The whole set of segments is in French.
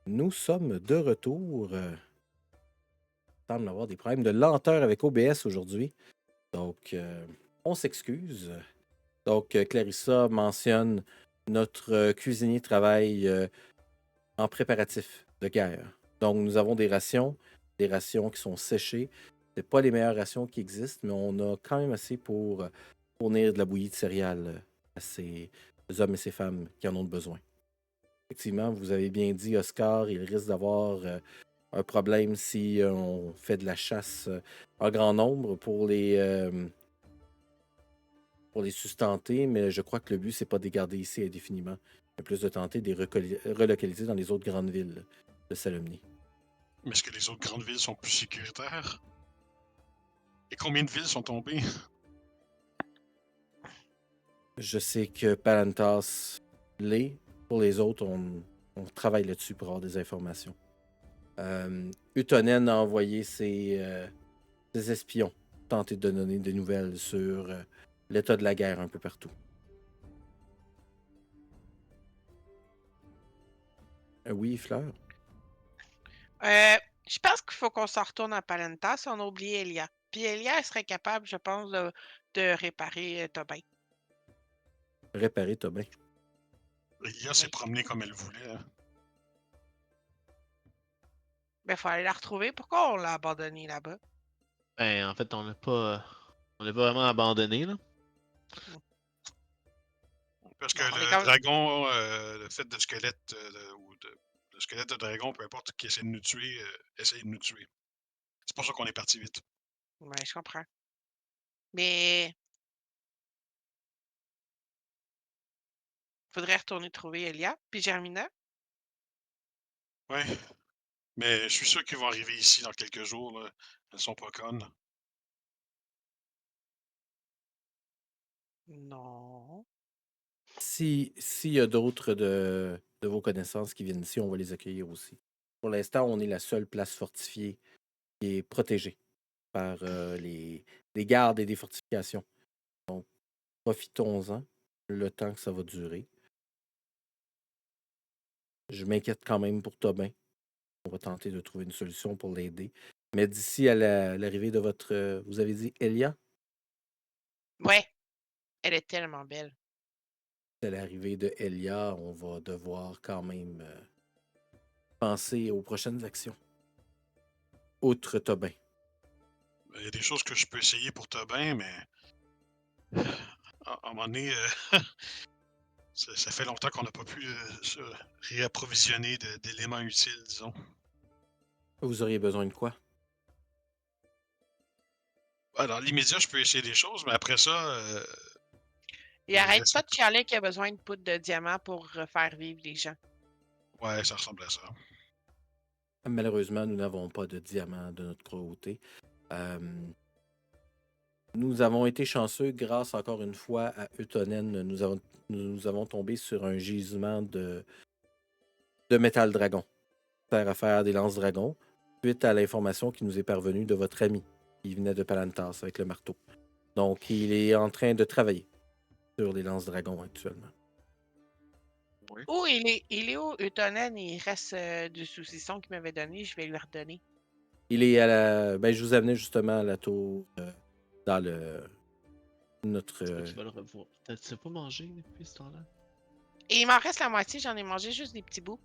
Nous sommes de retour. Il semble avoir des problèmes de lenteur avec OBS aujourd'hui. Donc, on s'excuse. Donc, Clarissa mentionne notre cuisinier travaille en préparatif de guerre. Donc, nous avons des rations qui sont séchées. Ce pas les meilleures rations qui existent, mais on a quand même assez pour fournir de la bouillie de céréales à ces hommes et ces femmes qui en ont besoin. Effectivement, vous avez bien dit, Oscar, il risque d'avoir un problème si on fait de la chasse en grand nombre pour les sustenter, mais je crois que le but, c'est pas de les garder ici indéfiniment, mais plus de tenter de les relocaliser dans les autres grandes villes de Salomnie. Mais est-ce que les autres grandes villes sont plus sécuritaires? Et combien de villes sont tombées? Je sais que Palantas l'est. Pour les autres, on travaille là-dessus pour avoir des informations. Utonen a envoyé ses espions tenter de donner des nouvelles sur l'état de la guerre un peu partout. Oui, Fleur? Je pense qu'il faut qu'on s'en retourne à Palentas. On a oublié Elia. Puis Elia, elle serait capable, je pense, de réparer Tobin. Réparer Tobin. Elia s'est promenée comme elle voulait. Hein. Ben, il faut aller la retrouver. Pourquoi on l'a abandonnée là-bas? Ben, en fait, on l'a pas vraiment abandonné, là. Parce que Bon, on est le quand même... dragon, le fait de squelette, le squelette de dragon, peu importe qui essaie de nous tuer, essaie de nous tuer. C'est pour ça qu'on est parti vite. Ouais, je comprends. Mais faudrait retourner trouver Elia. Puis Germina. Ouais. Mais je suis sûr qu'ils vont arriver ici dans quelques jours. Là. Elles sont pas connes. Non. S'il y a d'autres de vos connaissances qui viennent ici, on va les accueillir aussi. Pour l'instant, on est la seule place fortifiée qui est protégée par les gardes et des fortifications. Donc, profitons-en le temps que ça va durer. Je m'inquiète quand même pour Tobin. On va tenter de trouver une solution pour l'aider. Mais d'ici à l'arrivée de votre... vous avez dit Elia? Ouais, elle est tellement belle. À l'arrivée de Elia, on va devoir quand même penser aux prochaines actions. Outre Tobin. Il y a des choses que je peux essayer pour Tobin, mais à un moment donné, ça fait longtemps qu'on n'a pas pu se réapprovisionner d'éléments utiles, disons. Vous auriez besoin de quoi? Dans l'immédiat, je peux essayer des choses, mais après ça, Et arrête pas de chialer qu'il a besoin de poudre de diamant pour faire vivre les gens. ouais, ça ressemble à ça. Malheureusement, nous n'avons pas de diamants de notre côté. Nous avons été chanceux grâce encore une fois à Eutonen. Nous avons tombé sur un gisement de métal dragon. Faire à faire des lances dragons, suite à l'information qui nous est parvenue de votre ami qui venait de Palantas avec le marteau. Donc, il est en train de travailler sur les lances dragons actuellement. Oui. Oh, il est où, Eutonen? Il reste du saucisson qu'il m'avait donné. Je vais lui redonner. Il est à la. Ben, je vous amenais justement à la tour dans notre. Tu vas le revoir. T'as pas mangé depuis ce temps-là? Et il m'en reste la moitié. J'en ai mangé juste des petits bouts.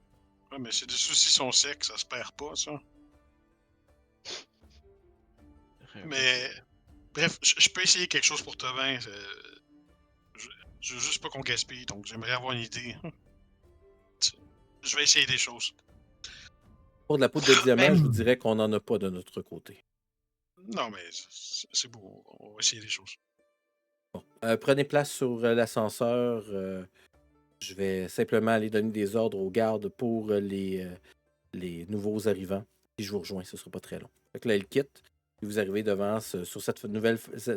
Ouais, mais c'est des saucissons secs, ça se perd pas, ça. Mais bref, je peux essayer quelque chose pour Tobin. Je veux juste pas qu'on gaspille, donc j'aimerais avoir une idée. Je vais essayer des choses. Pour de la poudre de diamant, Ben, je vous dirais qu'on n'en a pas de notre côté. Non, mais c'est beau. On va essayer des choses. Bon. Prenez place sur l'ascenseur. Je vais simplement aller donner des ordres aux gardes pour les nouveaux arrivants. Si je vous rejoins, ce ne sera pas très long. Fait que là, il quitte. Puis vous arrivez devant sur cette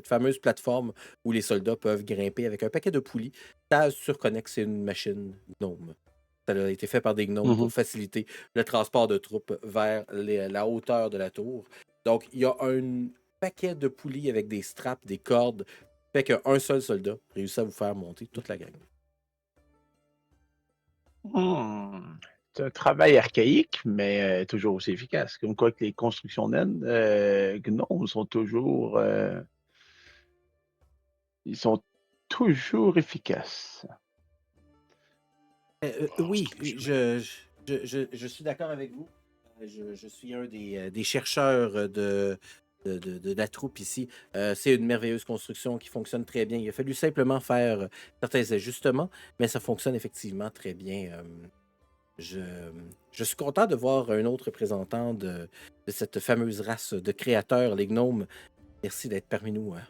fameuse plateforme où les soldats peuvent grimper avec un paquet de poulies. Ça surconnecte, c'est une machine gnome. Ça a été fait par des gnomes pour faciliter le transport de troupes vers la hauteur de la tour. Donc, il y a un paquet de poulies avec des straps, des cordes, fait qu'un seul soldat réussit à vous faire monter toute la gang. C'est un travail archaïque, mais toujours aussi efficace. Comme quoi que les constructions naines, gnomes sont toujours, ils sont toujours efficaces. Bon, Oui, c'est confirmé. je suis d'accord avec vous. Je suis un des chercheurs de la troupe ici. C'est une merveilleuse construction qui fonctionne très bien. Il a fallu simplement faire certains ajustements, mais ça fonctionne effectivement très bien. Je, je suis content de voir un autre représentant de cette fameuse race de créateurs, les gnomes. Merci d'être parmi nous, hein.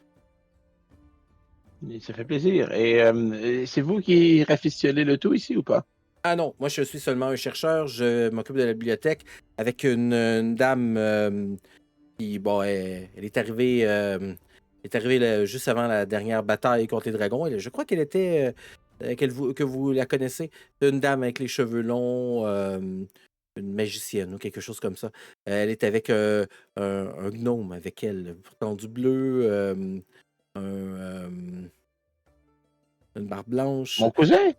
Et ça fait plaisir. Et c'est vous qui rafistolez le tout ici ou pas? Ah non, moi je suis seulement un chercheur. Je m'occupe de la bibliothèque avec une dame qui, bon, elle est arrivée là, juste avant la dernière bataille contre les dragons. Je crois qu'elle était, que vous la connaissez, une dame avec les cheveux longs, une magicienne ou quelque chose comme ça. Elle est avec un gnome avec elle, pourtant du bleu, un, une barbe blanche. Mon cousin?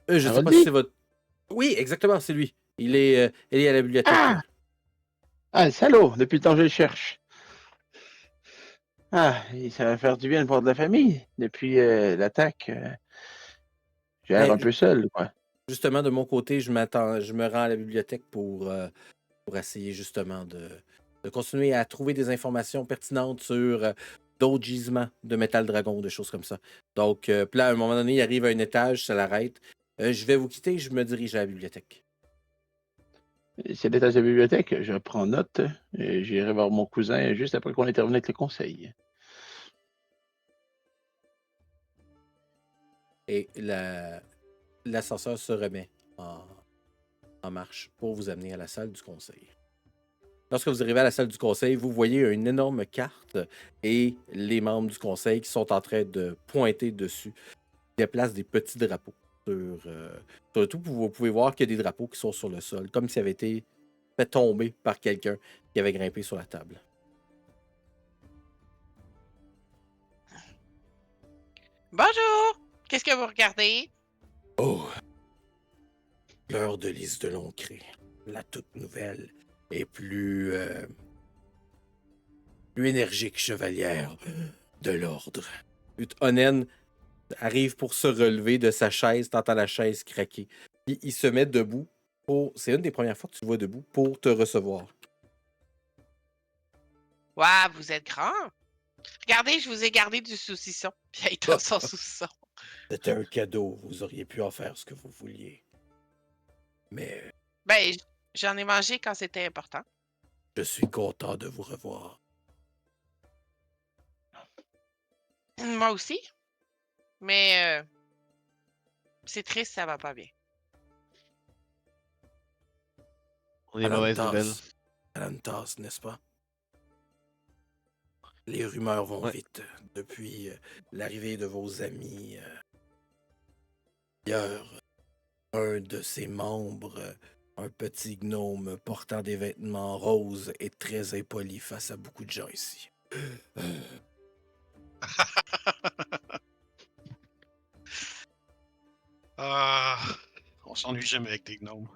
Je sais pas si c'est Haroldi? votre... Oui, exactement, c'est lui. Il est à la bibliothèque. Ah! Ah, le salaud! Depuis le temps que je le cherche. Ah, et ça va faire du bien de voir de la famille. Depuis l'attaque, j'ai l'air Ben, un peu seul, quoi. justement, de mon côté, je me rends à la bibliothèque pour essayer justement de continuer à trouver des informations pertinentes sur d'autres gisements de métal dragon, des choses comme ça. Donc, puis là, à un moment donné, il arrive à un étage, ça l'arrête. Je vais vous quitter, je me dirige à la bibliothèque. C'est l'étage de la bibliothèque, je prends note et j'irai voir mon cousin juste après qu'on ait terminé avec le conseil. Et l'ascenseur se remet en marche pour vous amener à la salle du conseil. Lorsque vous arrivez à la salle du conseil, vous voyez une énorme carte et les membres du conseil qui sont en train de pointer dessus. Ils déplacent des petits drapeaux sur le tout. Vous pouvez voir qu'il y a des drapeaux qui sont sur le sol, comme s'ils avaient été fait tomber par quelqu'un qui avait grimpé sur la table. Bonjour! Qu'est-ce que vous regardez? Oh, l'heure de Lise de Loncré, la toute nouvelle et plus énergique chevalière de l'ordre. Onen arrive pour se relever de sa chaise, t'entends la chaise craquer. Puis il se met debout c'est une des premières fois que tu le vois debout pour te recevoir. Waouh, vous êtes grand! Regardez, je vous ai gardé du saucisson. Puis il donne son saucisson. C'était un cadeau, vous auriez pu en faire ce que vous vouliez. Mais Ben, j'en ai mangé quand c'était important. je suis content de vous revoir. Moi aussi. Mais c'est triste, ça va pas bien. On est mauvaises nouvelles. Alantas, n'est-ce pas? Les rumeurs vont Ouais. vite. Depuis l'arrivée de vos amis, hier, un de ses membres, un petit gnome portant des vêtements roses, est très impoli face à beaucoup de gens ici. Ah, on s'ennuie jamais avec des gnomes.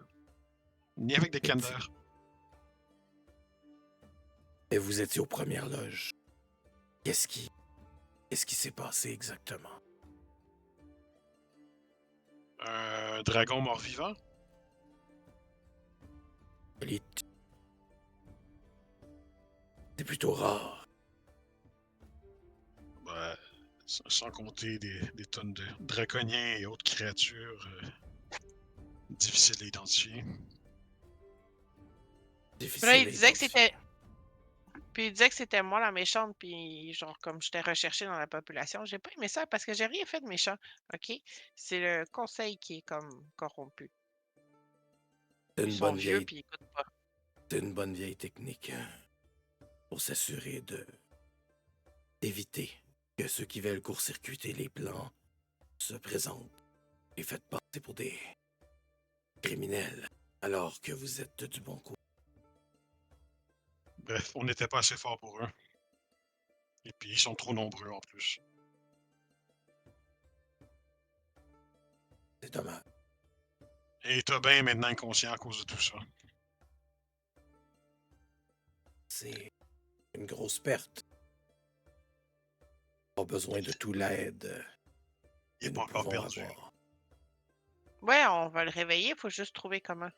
Ni avec des Kender. Et vous étiez aux premières loges. Qu'est-ce qui s'est passé exactement? Un dragon mort-vivant? Les- C'est plutôt rare. Ben, sans compter des tonnes de draconiens et autres créatures difficiles à identifier. Difficile Puis là, il à disait que identifier. c'était. Puis il disait que c'était moi la méchante, puis genre comme j'étais recherchée dans la population, j'ai pas aimé ça parce que j'ai rien fait de méchant, OK? C'est le conseil qui est comme corrompu. C'est Ils une sont bonne vieux vieille, puis ils écoutent pas. c'est une bonne vieille technique pour s'assurer d'éviter que ceux qui veulent court-circuiter les plans se présentent et faites passer pour des criminels alors que vous êtes du bon côté. Bref, on n'était pas assez fort pour eux. Et puis ils sont trop nombreux en plus. C'est dommage. Et Tobin est maintenant inconscient à cause de tout ça. C'est une grosse perte. Pas besoin de toute l'aide Il que est nous pas encore pouvons perdu. avoir. Ouais, on va le réveiller, faut juste trouver comment.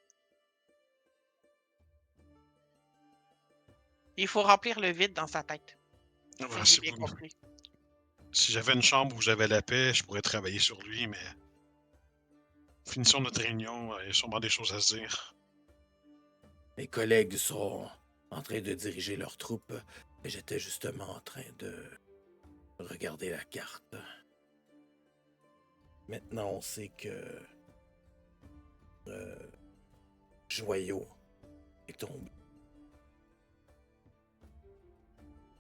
Il faut remplir le vide dans sa tête. Voilà, Si j'ai bien compris. si j'avais une chambre où j'avais la paix, je pourrais travailler sur lui, mais finissons notre réunion, il y a sûrement des choses à se dire. Mes collègues sont en train de diriger leurs troupes et j'étais justement en train de regarder la carte. Maintenant, on sait que Joyau est tombé.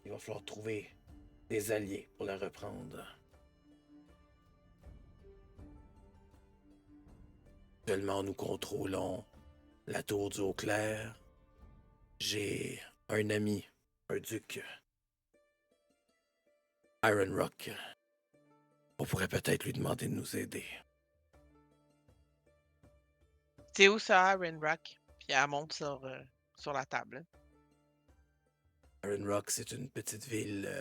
Il va falloir trouver des alliés pour la reprendre. Actuellement, nous contrôlons la tour du Haut-Clair. J'ai un ami, un duc, Iron Rock. On pourrait peut-être lui demander de nous aider. C'est où ça, Iron Rock? Puis elle monte sur la table. Iron Rock, c'est une petite ville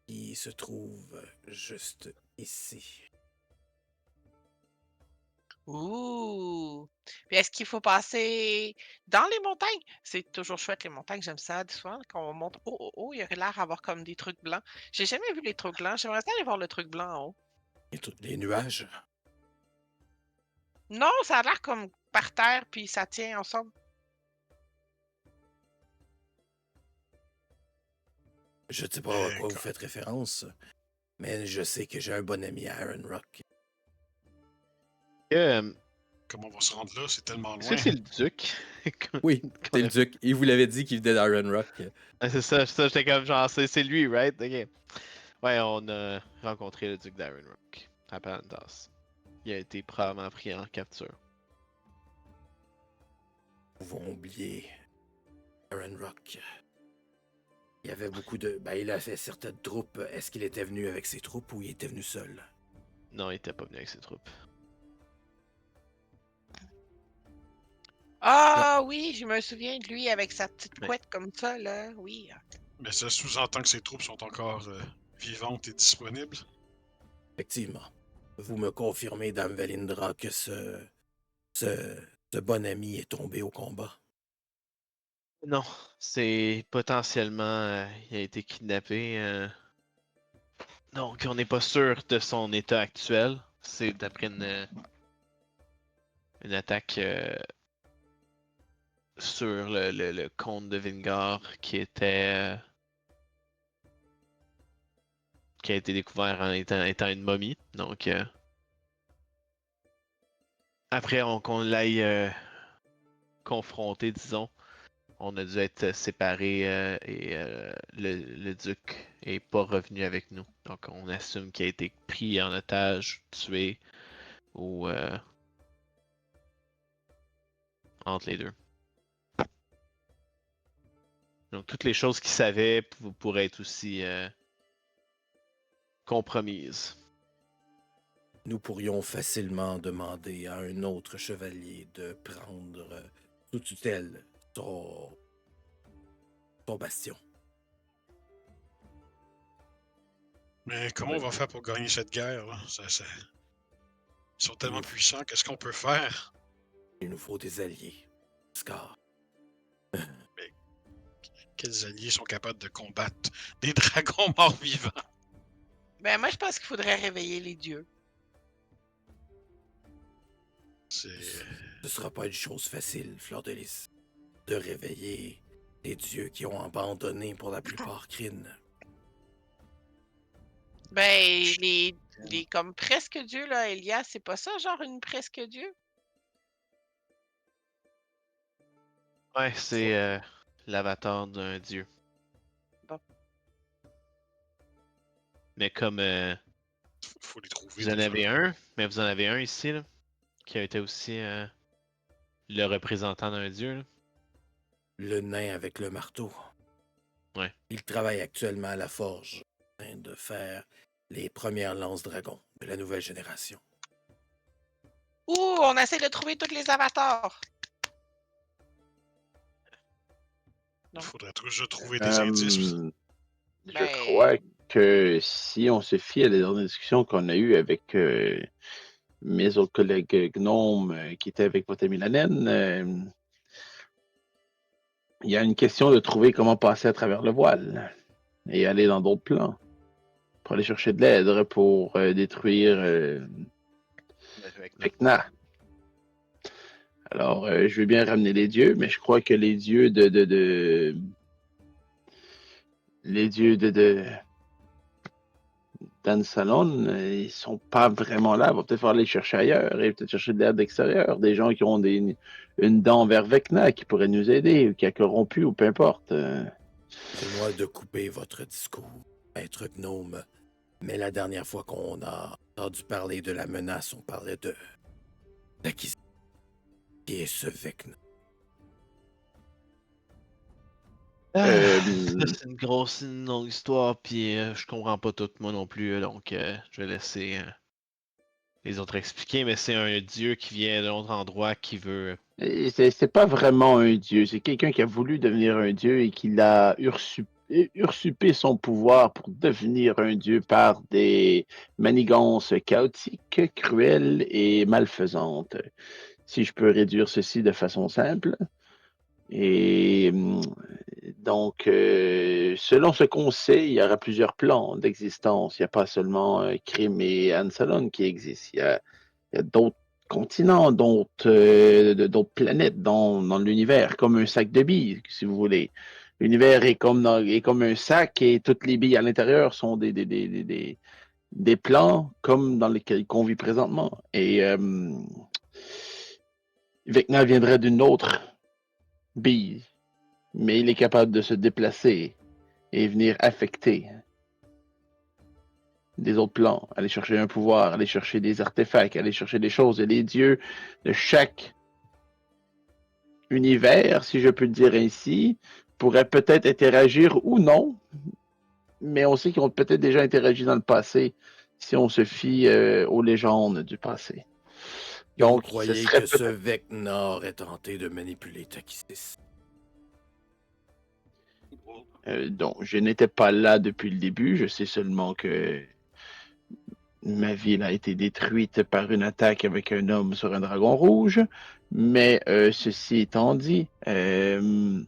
qui se trouve juste ici. Ouh! Puis est-ce qu'il faut passer dans les montagnes? C'est toujours chouette, les montagnes, j'aime ça. Souvent, quand on monte il y aurait l'air d'avoir comme des trucs blancs. J'ai jamais vu les trucs blancs. J'aimerais bien aller voir le truc blanc en haut. Les nuages. Non, ça a l'air comme par terre, puis ça tient ensemble. Je ne sais pas à quoi vous faites référence, mais je sais que j'ai un bon ami à Iron Rock. Comment on va se rendre là? C'est tellement Est-ce loin. que c'est le duc? Oui, c'est le duc. Il vous l'avait dit qu'il venait d'Iron Rock. Ah, c'est ça, j'étais comme genre, c'est lui, right? Ok. Ouais, on a rencontré le duc d'Iron Rock à Palantas. Il a été probablement pris en capture. Nous pouvons oublier Iron Rock. Il y avait beaucoup de... Ben, il a fait certaines troupes. Est-ce qu'il était venu avec ses troupes ou il était venu seul? Non, il était pas venu avec ses troupes. Ah oui, je me souviens de lui avec sa petite Ouais. couette comme ça, là. Oui. Mais ça sous-entend que ses troupes sont encore vivantes et disponibles. Effectivement. Vous me confirmez, Dame Valindra, que ce bon ami est tombé au combat? Non, c'est potentiellement, il a été kidnappé. Donc, on n'est pas sûr de son état actuel. C'est d'après une attaque sur le comte de Vingar qui a été découvert en étant une momie. Donc, après qu'on l'aille confronter, disons, on a dû être séparés et le duc est pas revenu avec nous. Donc, on assume qu'il a été pris en otage, tué ou entre les deux. Donc, toutes les choses qu'il savait pourraient être aussi compromises. Nous pourrions facilement demander à un autre chevalier de prendre sous tutelle son bastion. Mais comment on va faire pour gagner cette guerre? Là? Ils sont tellement puissants, qu'est-ce qu'on peut faire? Il nous faut des alliés. Scar. Mais quels alliés sont capables de combattre des dragons morts-vivants? Ben moi, je pense qu'il faudrait réveiller les dieux. Ce sera pas une chose facile, Fleur de Lys, de réveiller les dieux qui ont abandonné pour la plupart Kryn. Ben, les comme presque dieux, là, Elias, c'est pas ça, genre une presque dieu? Ouais, c'est l'avatar d'un dieu. Bon. Mais comme faut les trouver. vous en avez un, mais vous en avez un ici, là, qui a été aussi le représentant d'un dieu. Là. Le nain avec le marteau. Ouais. Il travaille actuellement à la forge, en train de faire les premières lances dragons de la nouvelle génération. Ouh, on essaie de trouver tous les avatars. Il Non. faudrait toujours trouver des indices. Je Ben, crois que si on se fie à la dernière discussion qu'on a eue avec mes autres collègues gnomes qui étaient avec votre ami la naine, il y a une question de trouver comment passer à travers le voile et aller dans d'autres plans pour aller chercher de l'aide pour détruire Vecna. Alors, je veux bien ramener les dieux, mais je crois que les dieux les dieux d'Ansalon, ils sont pas vraiment là. Il va peut-être falloir les chercher ailleurs et peut-être chercher de l'aide extérieure. Des gens qui ont une dent vers Vecna qui pourraient nous aider, ou qui a corrompu, ou peu importe. Excusez-moi de couper votre discours, maître gnome, mais la dernière fois qu'on a entendu parler de la menace, on parlait de l'acquisition. Qui est ce Vecna? Euh, C'est une grosse, une longue histoire, puis je comprends pas tout moi non plus, donc je vais laisser les autres expliquer, mais c'est un dieu qui vient d'un autre endroit qui veut. Et c'est pas vraiment un dieu, c'est quelqu'un qui a voulu devenir un dieu et qui l'a usurpé son pouvoir pour devenir un dieu par des manigances chaotiques, cruelles et malfaisantes. Si je peux réduire ceci de façon simple. Et donc, selon ce qu'on sait, il y aura plusieurs plans d'existence. Il n'y a pas seulement Crime et Ansalon qui existent. Il y a d'autres continents, d'autres planètes dans l'univers, comme un sac de billes, si vous voulez. L'univers est comme un sac et toutes les billes à l'intérieur sont des plans comme dans lesquels on vit présentement. Et Vecna viendrait d'une autre bille, mais il est capable de se déplacer et venir affecter des autres plans, aller chercher un pouvoir, aller chercher des artefacts, aller chercher des choses. Et les dieux de chaque univers, si je peux le dire ainsi, pourraient peut-être interagir ou non, mais on sait qu'ils ont peut-être déjà interagi dans le passé si on se fie aux légendes du passé. Et vous Donc, ce croyez serait que ce peut-être... Vecna aurait tenté de manipuler Takisis? donc, je n'étais pas là depuis le début, je sais seulement que ma ville a été détruite par une attaque avec un homme sur un dragon rouge, mais ceci étant dit, je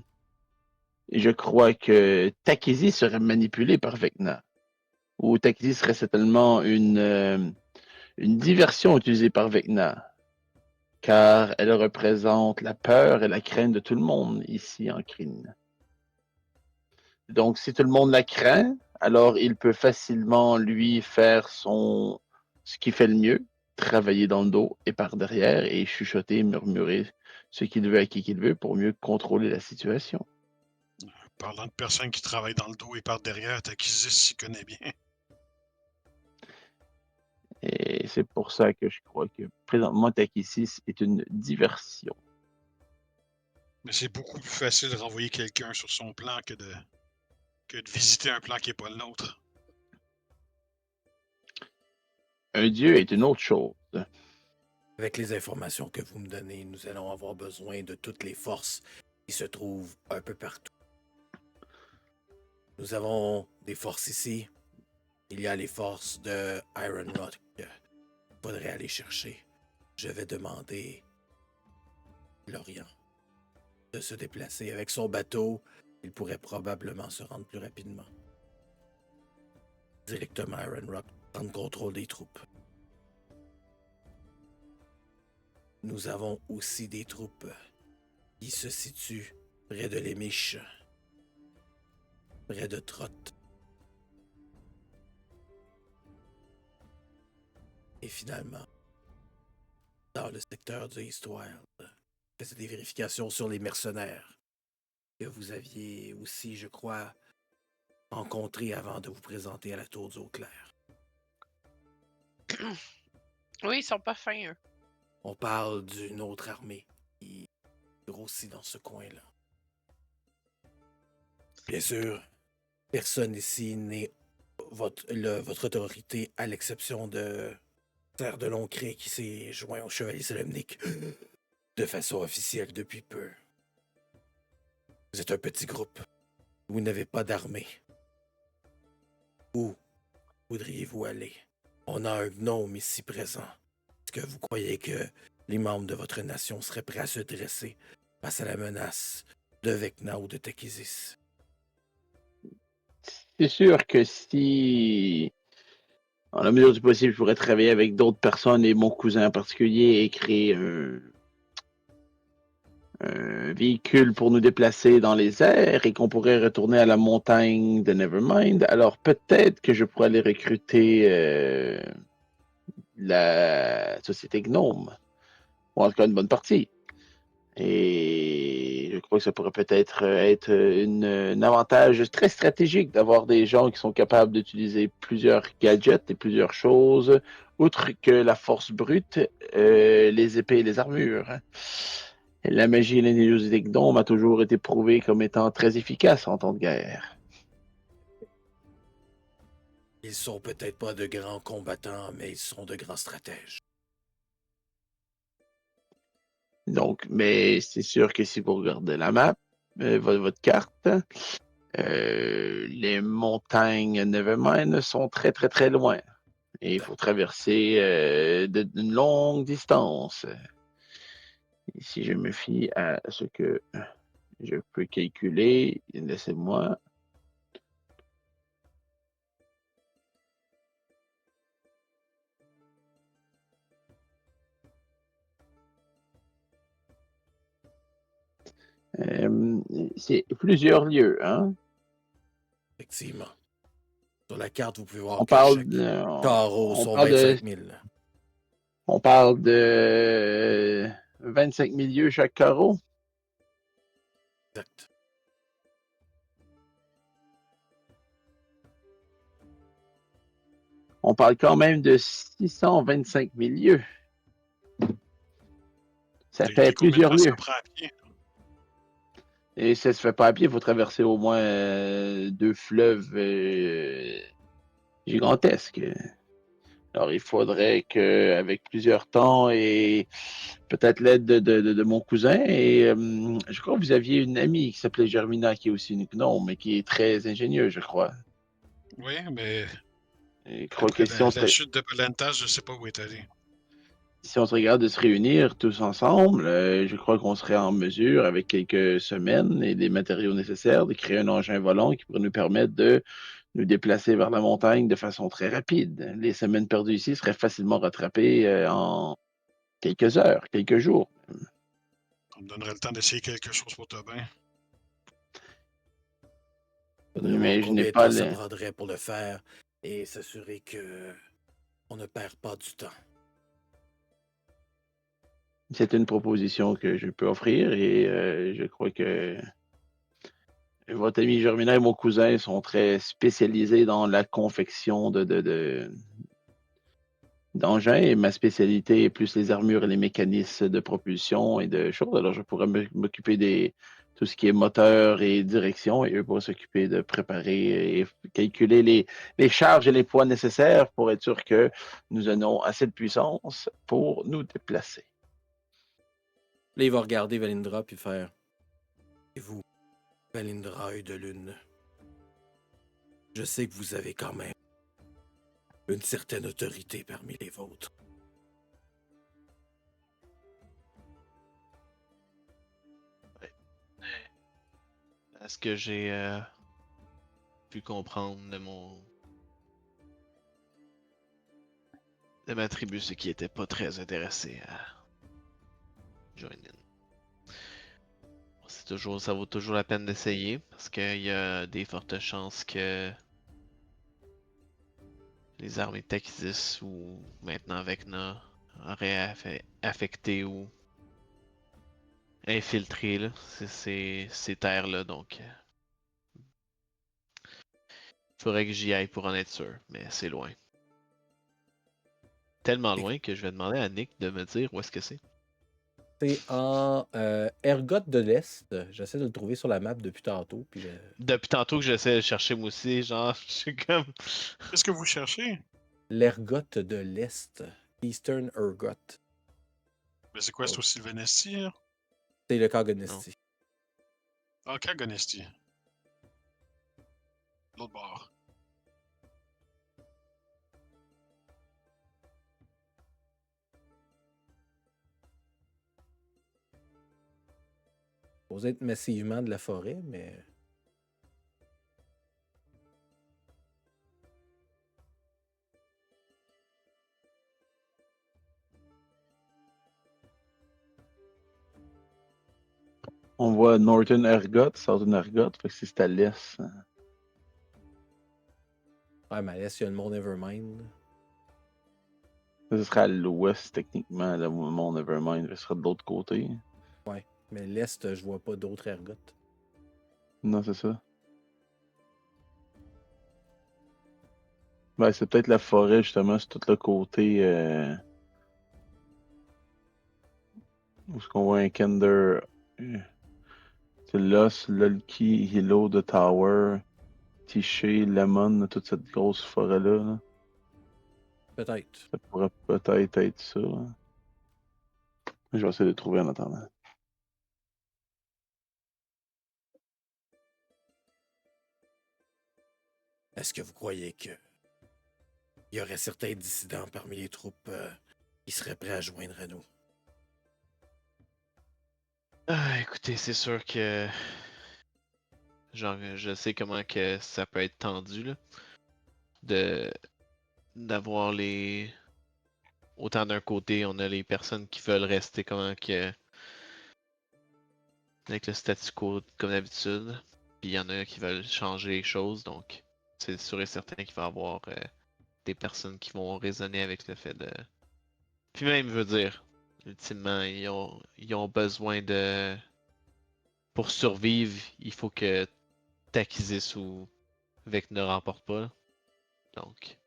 crois que Takizi serait manipulé par Vecna, ou Takizi serait certainement une diversion utilisée par Vecna, car elle représente la peur et la crainte de tout le monde ici en Kryn. Donc, si tout le monde la craint, alors il peut facilement lui faire ce qui fait le mieux, travailler dans le dos et par derrière et chuchoter, murmurer ce qu'il veut à qui qu'il veut pour mieux contrôler la situation. Parlant de personnes qui travaillent dans le dos et par derrière, Takizis s'y connaît bien. Et c'est pour ça que je crois que présentement Takisis est une diversion. Mais c'est beaucoup plus facile de renvoyer quelqu'un sur son plan que de visiter un plan qui n'est pas le nôtre. Un dieu est une autre chose. Avec les informations que vous me donnez, nous allons avoir besoin de toutes les forces qui se trouvent un peu partout. Nous avons des forces ici. Il y a les forces de Iron Rock. Il faudrait aller chercher. Je vais demander à Lorient de se déplacer. Avec son bateau, il pourrait probablement se rendre plus rapidement. Directement à Iron Rock, prendre contrôle des troupes. Nous avons aussi des troupes qui se situent près de l'Émiche, près de Trot. Et finalement, dans le secteur du Eastwild, faisait des vérifications sur les mercenaires que vous aviez aussi, je crois, rencontrés avant de vous présenter à la Tour du Haut-Clair. Oui, ils sont pas fins, eux. On parle d'une autre armée qui grossit dans ce coin-là. Bien sûr, personne ici n'est votre autorité, à l'exception de Serre de Longcré qui s'est joint au Chevalier Solemnic de façon officielle depuis peu. Vous êtes un petit groupe. Vous n'avez pas d'armée. Où voudriez-vous aller? On a un gnome ici présent. Est-ce que vous croyez que les membres de votre nation seraient prêts à se dresser face à la menace de Vecna ou de Tekizis? C'est sûr que si, en la mesure du possible, je pourrais travailler avec d'autres personnes et mon cousin en particulier et créer un véhicule pour nous déplacer dans les airs et qu'on pourrait retourner à la montagne de Nevermind, alors peut-être que je pourrais aller recruter la société Gnome, ou en tout cas une bonne partie. Et je crois que ça pourrait peut-être être un avantage très stratégique d'avoir des gens qui sont capables d'utiliser plusieurs gadgets et plusieurs choses, outre que la force brute, les épées et les armures. La magie et l'ingéniosité Gnome a toujours été prouvée comme étant très efficace en temps de guerre. Ils sont peut-être pas de grands combattants, mais ils sont de grands stratèges. Donc, mais c'est sûr que si vous regardez la map, votre carte, les montagnes Nevermind sont très très très loin. Et il faut traverser d'une longue distance. Et si je me fie à ce que je peux calculer, laissez-moi. C'est plusieurs lieux, hein? Effectivement. Sur la carte, vous pouvez voir On que parle chaque de, carreau on sont parle de, 25 000. on parle de 25 000 lieues chaque carreau. Exact. On parle quand même de 625 000 lieues. Ça fait Combien de plusieurs temps ça lieues. prend à pied? Et ça se fait pas à pied, il faut traverser au moins 2 fleuves gigantesques. Alors, il faudrait qu'avec plusieurs temps et peut-être l'aide de mon cousin, et je crois que vous aviez une amie qui s'appelait Germina, qui est aussi une gnome, mais qui est très ingénieuse, je crois. Oui, mais Et je crois après que la chute de Polenta, je sais pas où est allé. si on se regarde de se réunir tous ensemble, je crois qu'on serait en mesure, avec quelques semaines et des matériaux nécessaires, de créer un engin volant qui pourrait nous permettre de nous déplacer vers la montagne de façon très rapide. Les semaines perdues ici seraient facilement rattrapées en quelques heures, quelques jours. On me donnerait le temps d'essayer quelque chose pour te bien. Faudrait voir Mais je n'ai combien de pas temps ça le... prendrait pour le faire et s'assurer que on ne perd pas du temps. C'est une proposition que je peux offrir et je crois que votre ami Germina et mon cousin sont très spécialisés dans la confection d'engins et ma spécialité est plus les armures et les mécanismes de propulsion et de choses. Alors je pourrais m'occuper des tout ce qui est moteur et direction et eux pourraient s'occuper de préparer et calculer les charges et les poids nécessaires pour être sûr que nous avons assez de puissance pour nous déplacer. Là, il va regarder Valindra puis faire. Et vous, Valindra, œil de lune, je sais que vous avez quand même une certaine autorité parmi les vôtres. À ce que j'ai pu comprendre de ma tribu, c'est qu'ils étaient pas très intéressés à join in. Ça vaut toujours la peine d'essayer parce qu'il y a des fortes chances que les armées de Takizis ou maintenant Vecna auraient affecté ou infiltré là, ces terres-là. Donc, il faudrait que j'y aille pour en être sûr, mais c'est loin. Tellement loin que je vais demander à Nick de me dire où est-ce que c'est. C'est en Ergot de l'Est. J'essaie de le trouver sur la map depuis tantôt. Puis Depuis tantôt que j'essaie de le chercher moi aussi, genre, je suis comme. Qu'est-ce que vous cherchez? L'Ergot de l'Est. Eastern Urgot. Mais c'est quoi, c'est aussi le Venesti, hein? C'est le Kagonesti. Ah, Kagonesti. L'autre bord. Supposé être massivement de la forêt, mais. On voit Northern Ergot, Southern Ergot, fait que c'est à l'est. Ouais, mais à l'est, il y a le Mont Nevermind. Ce serait à l'ouest, techniquement, le Mont Nevermind, ce serait de l'autre côté. Ouais. Mais l'est, je vois pas d'autres ergots. Non, c'est ça. Ben, c'est peut-être la forêt, justement, c'est tout le côté. Où est-ce qu'on voit un Kender? C'est Lost, Lulky, Hilo, The Tower, Tiché, Lemon, toute cette grosse forêt-là. Là. Peut-être. Ça pourrait peut-être être ça. Hein. Je vais essayer de trouver en attendant. Est-ce que vous croyez que il y aurait certains dissidents parmi les troupes qui seraient prêts à joindre à nous? Ah, écoutez, c'est sûr que genre, je sais comment que ça peut être tendu là, de d'avoir les autant d'un côté, on a les personnes qui veulent rester comment que avec le statu quo comme d'habitude, puis il y en a qui veulent changer les choses, donc c'est sûr et certain qu'il va y avoir des personnes qui vont raisonner avec le fait de. Puis même, je veux dire, ultimement, ils ont besoin de. Pour survivre, il faut que Takizis ou Vec ne remporte pas. Donc,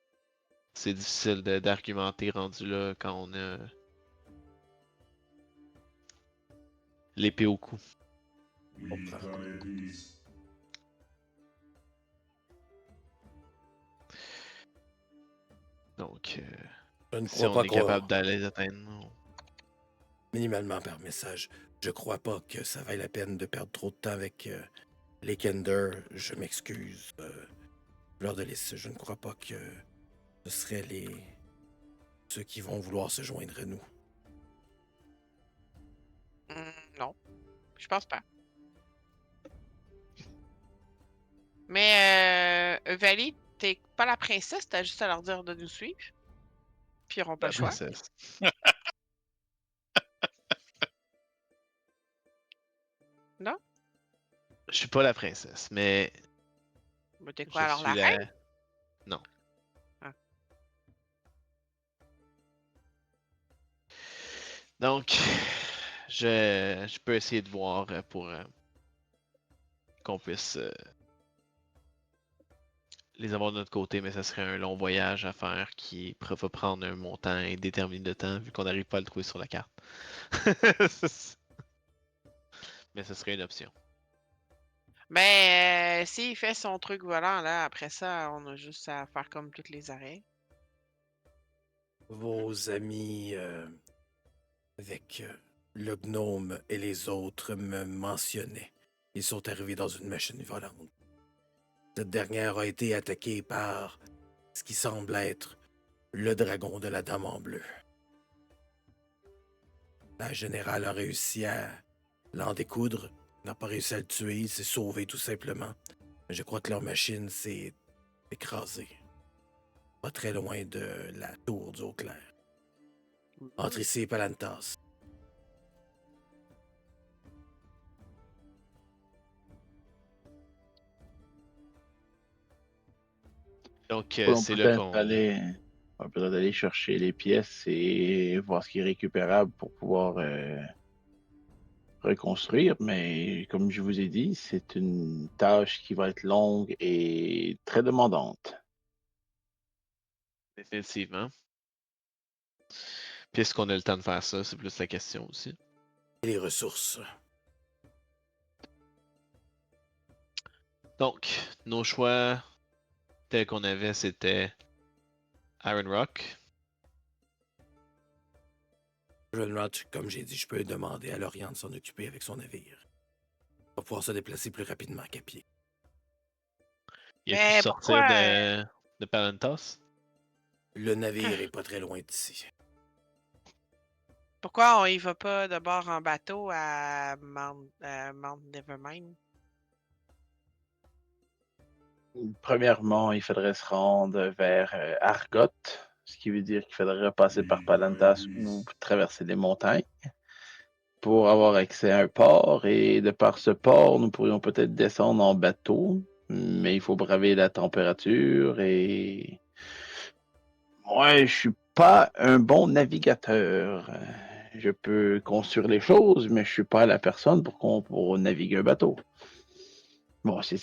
c'est difficile d'argumenter rendu là quand on a l'épée au cou. Je comprends. Donc, Je ne si crois on pas est qu'on... capable d'aller les atteindre, Minimalement par message. Je crois pas que ça vaille la peine de perdre trop de temps avec les Kender. Je m'excuse. Lors de liste, je ne crois pas que ce seraient ceux qui vont vouloir se joindre à nous. Non, je pense pas. Mais Vali, t'es pas la princesse, t'as juste à leur dire de nous suivre. Puis ils n'auront pas la le choix. princesse. Non? Je suis pas la princesse, mais Mais t'es je quoi alors, la suis la. reine? Non. Ah. Donc, je peux essayer de voir pour qu'on puisse les avoir de notre côté, mais ça serait un long voyage à faire qui va prendre un montant indéterminé de temps vu qu'on n'arrive pas à le trouver sur la carte. Mais ce serait une option. Ben, s'il fait son truc volant, là, après ça, on a juste à faire comme toutes les arrêts. Vos amis avec le gnome et les autres me mentionnaient. Ils sont arrivés dans une machine volante. Cette dernière a été attaquée par ce qui semble être le dragon de la Dame en bleu. La générale a réussi à l'en découdre, n'a pas réussi à le tuer, il s'est sauvé tout simplement. Mais je crois que leur machine s'est écrasée. Pas très loin de la tour du Haut-Clair. Entre ici et Palantas. Donc, On c'est peut là peut-être qu'on. aller chercher les pièces et voir ce qui est récupérable pour pouvoir reconstruire, mais comme je vous ai dit, c'est une tâche qui va être longue et très demandante. Définitivement. Puis est-ce qu'on a le temps de faire ça? C'est plus la question aussi. Et les ressources. Donc, nos choix tels qu'on avait, c'était Iron Rock, Runrot, comme j'ai dit, je peux demander à Lorian de s'en occuper avec son navire. Il va pouvoir se déplacer plus rapidement qu'à pied. Il a Mais pu sortir pourquoi? de Palantos? Le navire est pas très loin d'ici. Pourquoi on y va pas de bord en bateau à Mount Nevermind? Premièrement, il faudrait se rendre vers Argot, ce qui veut dire qu'il faudrait passer par Palantas ou traverser les montagnes pour avoir accès à un port. Et de par ce port, nous pourrions peut-être descendre en bateau, mais il faut braver la température et moi, je suis pas un bon navigateur. Je peux construire les choses, mais je suis pas la personne pour naviguer un bateau. Bon, c'est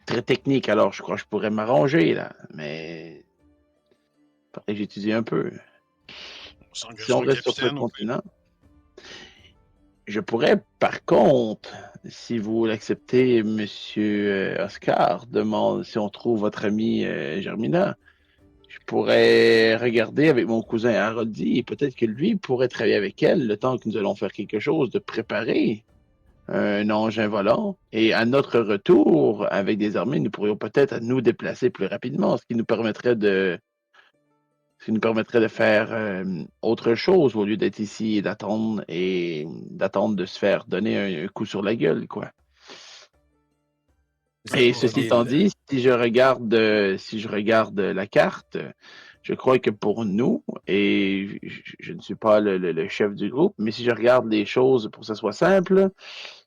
très technique, alors je crois que je pourrais m'arranger, là, mais faudrait que j'étudie un peu. On Si on s'engagera reste sur ce capitaine, au pire. continent, je pourrais, par contre, si vous l'acceptez, monsieur Oscar, demande si on trouve votre ami Germina, je pourrais regarder avec mon cousin Haroldi et peut-être que lui pourrait travailler avec elle le temps que nous allons faire quelque chose de préparer un engin volant. Et à notre retour, avec des armées, nous pourrions peut-être nous déplacer plus rapidement, ce qui nous permettrait de faire autre chose au lieu d'être ici et d'attendre de se faire donner un coup sur la gueule, quoi. Vous êtes Et pour ceci étant l'île. dit, si je regarde la carte, je crois que pour nous, et je ne suis pas le chef du groupe, mais si je regarde les choses pour que ce soit simple,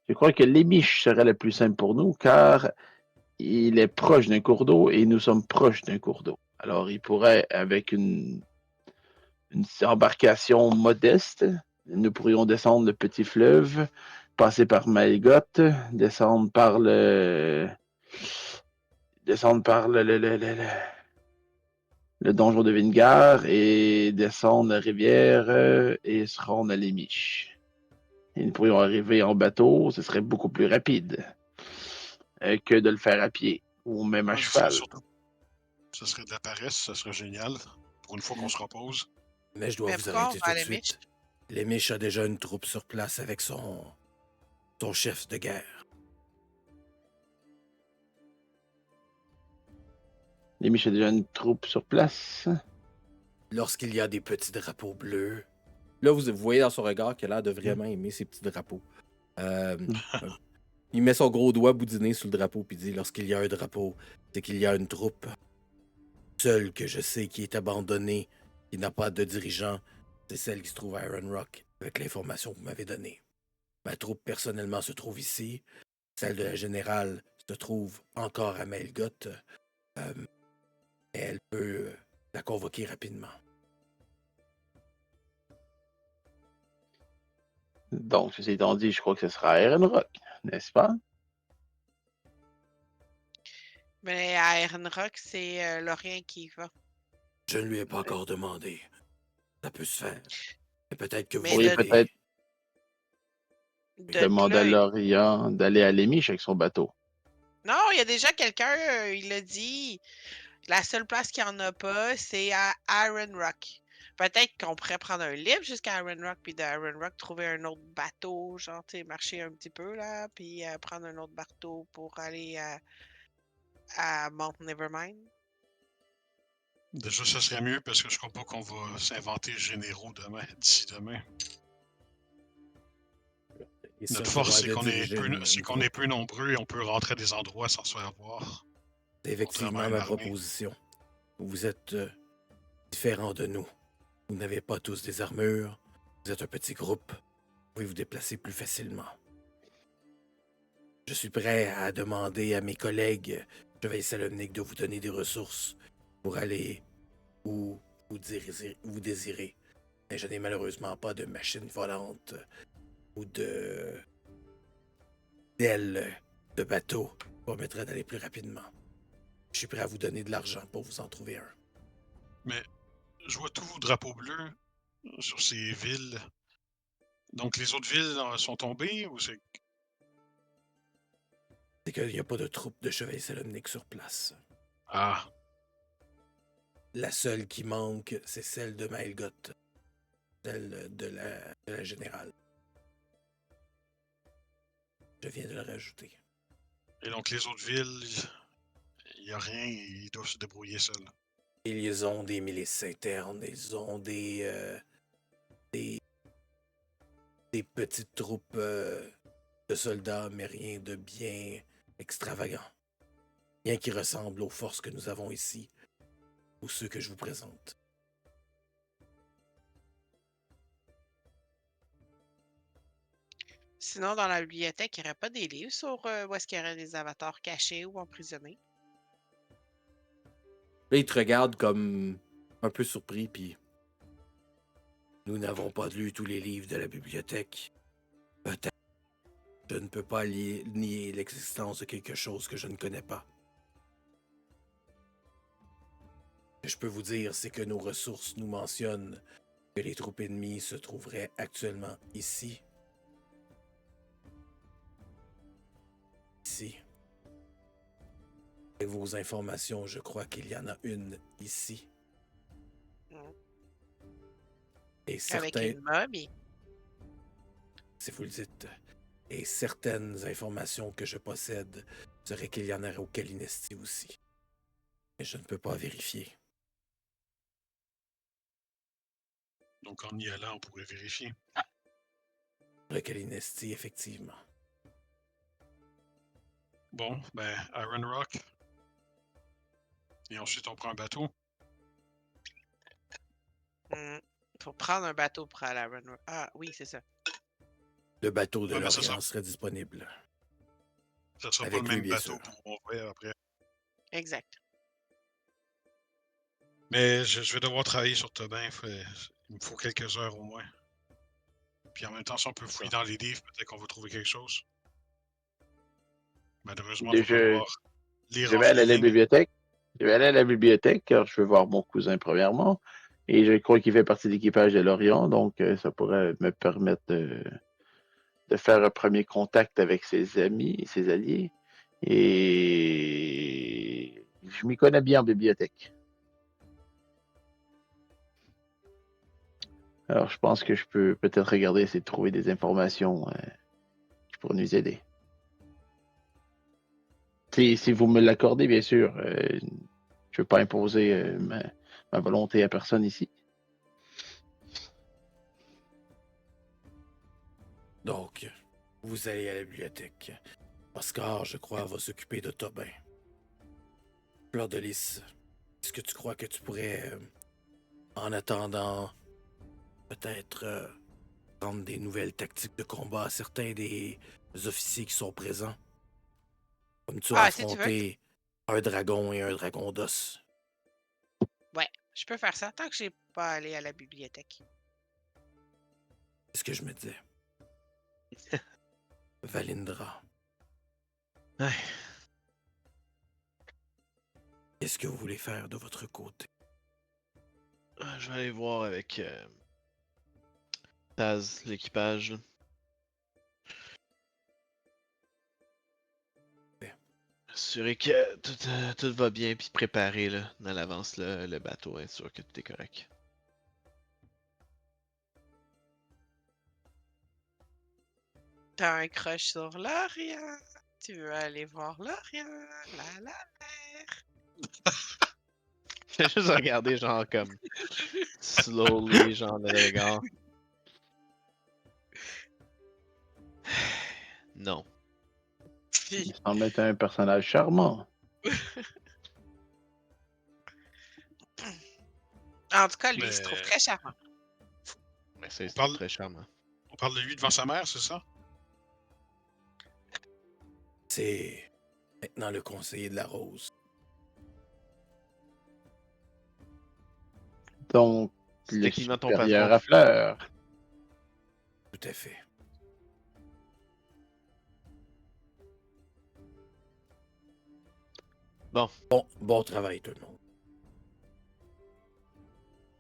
je crois que l'Émiche serait le plus simple pour nous, car il est proche d'un cours d'eau et nous sommes proches d'un cours d'eau. Alors, il pourrait, avec une embarcation modeste, nous pourrions descendre le petit fleuve, passer par Maelgoth, descendre par le donjon de Vingar et descendre la rivière et se rendre à l'Émiche. Et nous pourrions arriver en bateau, ce serait beaucoup plus rapide que de le faire à pied ou même à Moi, ce serait cheval. surtout. Ce serait de la paresse, ça serait génial. Pour une fois qu'on se repose. Mais je dois Mais vous pourquoi on arrêter va tout à de la Mich? suite. L'Émiche a déjà une troupe sur place avec son chef de guerre. L'Émiche a déjà une troupe sur place. Lorsqu'il y a des petits drapeaux bleus. Là, vous voyez dans son regard qu'il a l'air de vraiment aimer ces petits drapeaux. Euh, il met son gros doigt boudiné sur le drapeau puis dit lorsqu'il y a un drapeau, c'est qu'il y a une troupe. Seule que je sais qui est abandonnée, qui n'a pas de dirigeant, c'est celle qui se trouve à Iron Rock, avec l'information que vous m'avez donnée. Ma troupe personnellement se trouve ici. Celle de la générale se trouve encore à Melgoth. Et elle peut la convoquer rapidement. Donc, ceci étant dit, je crois que ce sera à Rock, n'est-ce pas? Mais à Rock, c'est Lorien qui y va. Je ne lui ai pas encore demandé. Ça peut se faire. Mais peut-être que vous Mais pourriez peut-être de demander à là, Lorient d'aller à l'Émiche avec son bateau. non, il y a déjà quelqu'un, il l'a dit. La seule place qu'il n'y en a pas, c'est à Iron Rock. Peut-être qu'on pourrait prendre un libre jusqu'à Iron Rock, puis de Iron Rock, trouver un autre bateau, genre, tu sais, marcher un petit peu, là, puis prendre un autre bateau pour aller à Mount Nevermind. Déjà, ça serait mieux parce que je crois pas qu'on va s'inventer généraux demain, d'ici demain. Et ça, Notre je force, dois de diriger c'est une qu'on est troupe. peu nombreux et on peut rentrer à des endroits sans se faire voir. C'est effectivement Contrairement à une ma armée. proposition. Vous êtes différents de nous. Vous n'avez pas tous des armures. Vous êtes un petit groupe. Vous pouvez vous déplacer plus facilement. Je suis prêt à demander à mes collègues Chevalier Salomnique de vous donner des ressources pour aller où vous désirez. Mais je n'ai malheureusement pas de machine volante ou d'ailes de bateau qui permettraient d'aller plus rapidement. Je suis prêt à vous donner de l'argent pour vous en trouver un. Mais je vois tous vos drapeaux bleus sur ces villes. Donc les autres villes sont tombées ou c'est. C'est qu'il n'y a pas de troupe de Chevalier Salomnique sur place. Ah, La seule qui manque, c'est celle de Maelgoth. celle de la générale. Je viens de le rajouter. Et donc les autres villes, il n'y a rien, ils doivent se débrouiller seuls. Ils ont des milices internes, ils ont des petites troupes de soldats, mais rien de bien extravagant. Rien qui ressemble aux forces que nous avons ici, ou ceux que je vous présente. Sinon, dans la bibliothèque, il n'y aurait pas des livres sur où est-ce qu'il y aurait des avatars cachés ou emprisonnés? Là, ils te regardent comme un peu surpris, puis nous n'avons pas lu tous les livres de la bibliothèque. Peut-être. Je ne peux pas nier l'existence de quelque chose que je ne connais pas. Ce que je peux vous dire, c'est que nos ressources nous mentionnent que les troupes ennemies se trouveraient actuellement ici. Ici. Avec vos informations, je crois qu'il y en a une ici. Mm. Et Avec certains, une momie. si vous le dites, et certaines informations que je possède seraient qu'il y en aurait au Kalinesti aussi. Mais je ne peux pas vérifier. Donc en y allant, on pourrait vérifier. Le Kalinesti, effectivement. Bon, ben, Iron Rock. Et ensuite, on prend un bateau. Faut prendre un bateau pour aller à Run. Ah oui, c'est ça. Le bateau de Ouais, mais l'Orient serait disponible. Ça sera Avec pas le lui, même bien bateau sûr. pour Montréal après. Exact. Mais je vais devoir travailler sur Tobin. Il me faut quelques heures au moins. Puis en même temps, si on peut fouiller dans les livres, peut-être qu'on va trouver quelque chose. Malheureusement, il va falloir lire Je entre vais aller les à la lignes. bibliothèque. Je vais aller à la bibliothèque car je veux voir mon cousin premièrement. Et je crois qu'il fait partie de l'équipage de l'Orient, donc ça pourrait me permettre de faire un premier contact avec ses amis, ses alliés. Et je m'y connais bien en bibliothèque. Alors je pense que je peux peut-être regarder, essayer de trouver des informations qui pourraient nous aider. Si vous me l'accordez, bien sûr. Je ne veux pas imposer ma volonté à personne ici. Donc, vous allez à la bibliothèque. Oscar, je crois, va s'occuper de Tobin. Fleur de Lys, est-ce que tu crois que tu pourrais, en attendant, peut-être prendre des nouvelles tactiques de combat à certains des officiers qui sont présents? Comme tu as Ah, si tu veux. affronté un dragon et un dragon d'os. Ouais, je peux faire ça tant que j'ai pas allé à la bibliothèque. C'est ce que je me disais. Valindra, Ouais. qu'est-ce que vous voulez faire de votre côté? Je vais aller voir avec Taz, l'équipage. Ouais. Assurer que tout va bien, puis préparer là, dans l'avance le bateau, être sûr que tout est correct. T'as un crush sur l'Orient. Tu veux aller voir l'Orient. La mer. J'ai juste regardé genre comme slowly, genre de regard. Non. Il semble être un personnage charmant. En tout cas, lui, il Mais se trouve très charmant. Mais c'est parle- très charmant. on parle de lui devant sa mère, c'est ça? C'est maintenant le conseiller de la Rose. Donc, C'est le techniquement ton supérieur patron. à Fleur. Tout à fait. Bon, Bon travail, tout le monde.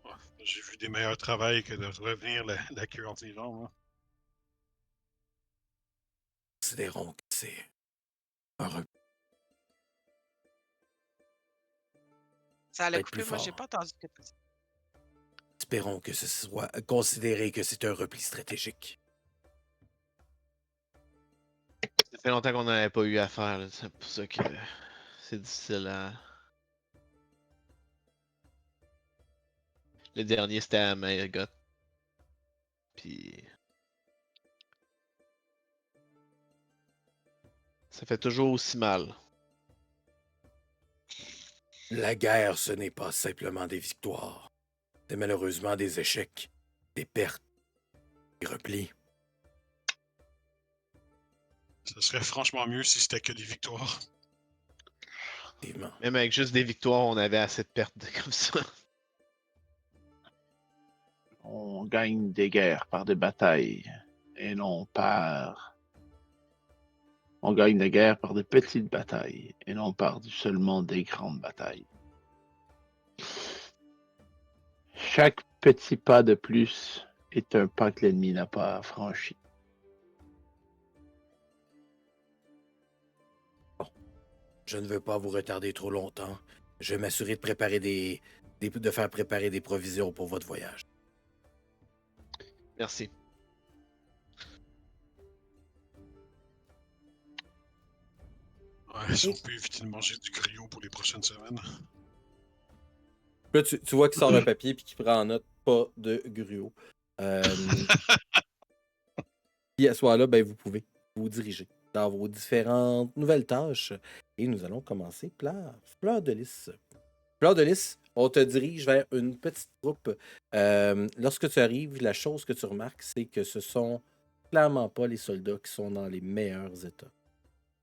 Ouais, j'ai vu des meilleurs travails que de revenir la queue entre les jambes. Hein. Considérons que c'est un rebut. Ça a Être coupé, plus moi, j'ai fort. pas entendu ce que tu as dit. espérons que ce soit considéré que c'est un repli stratégique. Ça fait longtemps qu'on n'en avait pas eu affaire, là. C'est pour ça que c'est difficile à. Le dernier c'était à Mayagot. Puis. Ça fait toujours aussi mal. La guerre, ce n'est pas simplement des victoires. C'est malheureusement des échecs, des pertes, des replis. Ce serait franchement mieux si c'était que des victoires. Effectivement. Même avec juste des victoires, on avait assez de pertes comme ça. On gagne des guerres par des batailles et non par. On gagne des guerres par des petites batailles et non par seulement des grandes batailles. Chaque petit pas de plus est un pas que l'ennemi n'a pas franchi. Je ne veux pas vous retarder trop longtemps. Je vais m'assurer de préparer de faire préparer des provisions pour votre voyage. Merci. Ouais, si on peut éviter de manger du griot pour les prochaines semaines. Là, tu vois qu'il sort un papier puis qu'il prend en note pas de gruau. Puis à ce moment-là, ben, vous pouvez vous diriger dans vos différentes nouvelles tâches. Et nous allons commencer par Fleur de Lys. Fleur de Lys, on te dirige vers une petite troupe. Lorsque tu arrives, la chose que tu remarques, c'est que ce sont clairement pas les soldats qui sont dans les meilleurs états.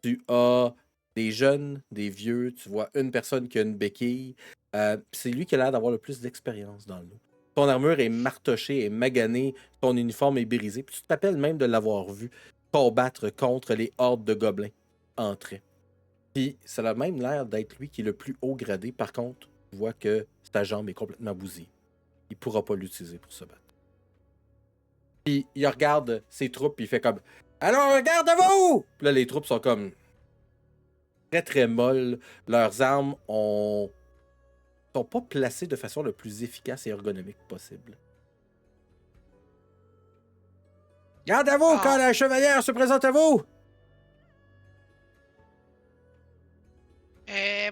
Tu as des jeunes, des vieux, tu vois une personne qui a une béquille. C'est lui qui a l'air d'avoir le plus d'expérience dans le lot. Ton armure est martochée, est maganée, ton uniforme est brisé. Puis tu te rappelles même de l'avoir vu combattre contre les hordes de gobelins entrés. Puis ça a même l'air d'être lui qui est le plus haut gradé. Par contre, tu vois que sa jambe est complètement bousillée. Il ne pourra pas l'utiliser pour se battre. Puis il regarde ses troupes, puis il fait comme « Alors, regarde-vous! » Puis là, les troupes sont comme très, très molles. Leurs armes sont pas placées de façon le plus efficace et ergonomique possible. Gardez-vous quand la chevalière se présente à vous!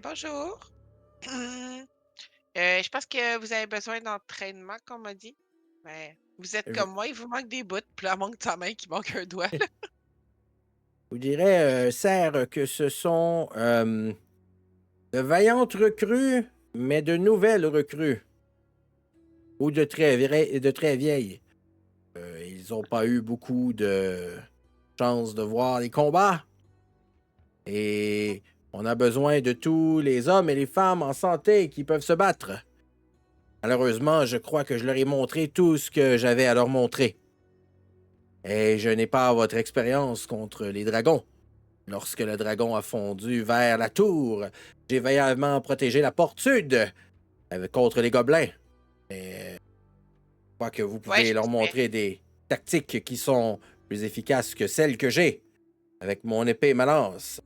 Bonjour. Je pense que vous avez besoin d'entraînement, comme on m'a dit. Ben, vous êtes comme moi, il vous manque des bouts, puis là, manque ta main qui manque un doigt. Je vous dirais, Serre, que ce sont de vaillantes recrues, mais de nouvelles recrues. Ou de très vieilles. Ils n'ont pas eu beaucoup de chance de voir les combats. Et on a besoin de tous les hommes et les femmes en santé qui peuvent se battre. Malheureusement, je crois que je leur ai montré tout ce que j'avais à leur montrer. Et je n'ai pas votre expérience contre les dragons. Lorsque le dragon a fondu vers la tour, j'ai vaillamment protégé la porte sud contre les gobelins. Et je crois que vous pouvez leur montrer des tactiques qui sont plus efficaces que celles que j'ai avec mon épée et ma lance.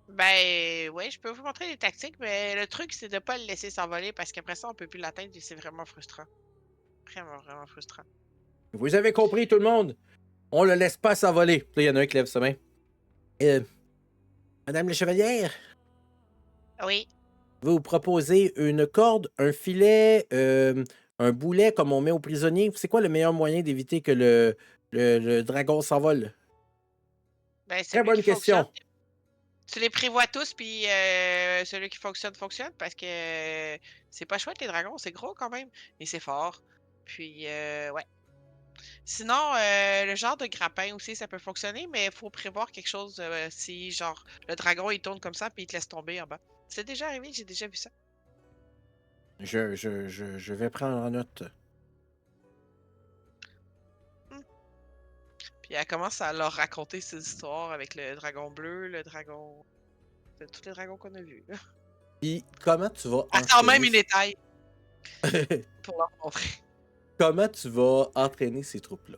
Ben, ouais, je peux vous montrer des tactiques, mais le truc, c'est de ne pas le laisser s'envoler parce qu'après ça, on peut plus l'atteindre et c'est vraiment frustrant. Vraiment, vraiment frustrant. Vous avez compris, tout le monde? On le laisse pas s'envoler. Là, il y en a un qui lève sa main. Madame la chevalière? Oui. Vous proposez une corde, un filet, un boulet comme on met aux prisonniers. C'est quoi le meilleur moyen d'éviter que le dragon s'envole? Ben, Très bonne question. Tu les prévois tous, puis celui qui fonctionne, fonctionne, parce que c'est pas chouette, les dragons, c'est gros quand même, mais c'est fort. Puis, ouais. Sinon, le genre de grappin aussi, ça peut fonctionner, mais il faut prévoir quelque chose si, genre, le dragon, il tourne comme ça, puis il te laisse tomber en bas. C'est déjà arrivé, j'ai déjà vu ça. Je vais prendre en note. Puis elle commence à leur raconter ses histoires avec le dragon bleu, le dragon... tous les dragons qu'on a vus. Puis, comment tu vas Elle sort même une étaille pour leur montrer. Comment tu vas entraîner ces troupes-là?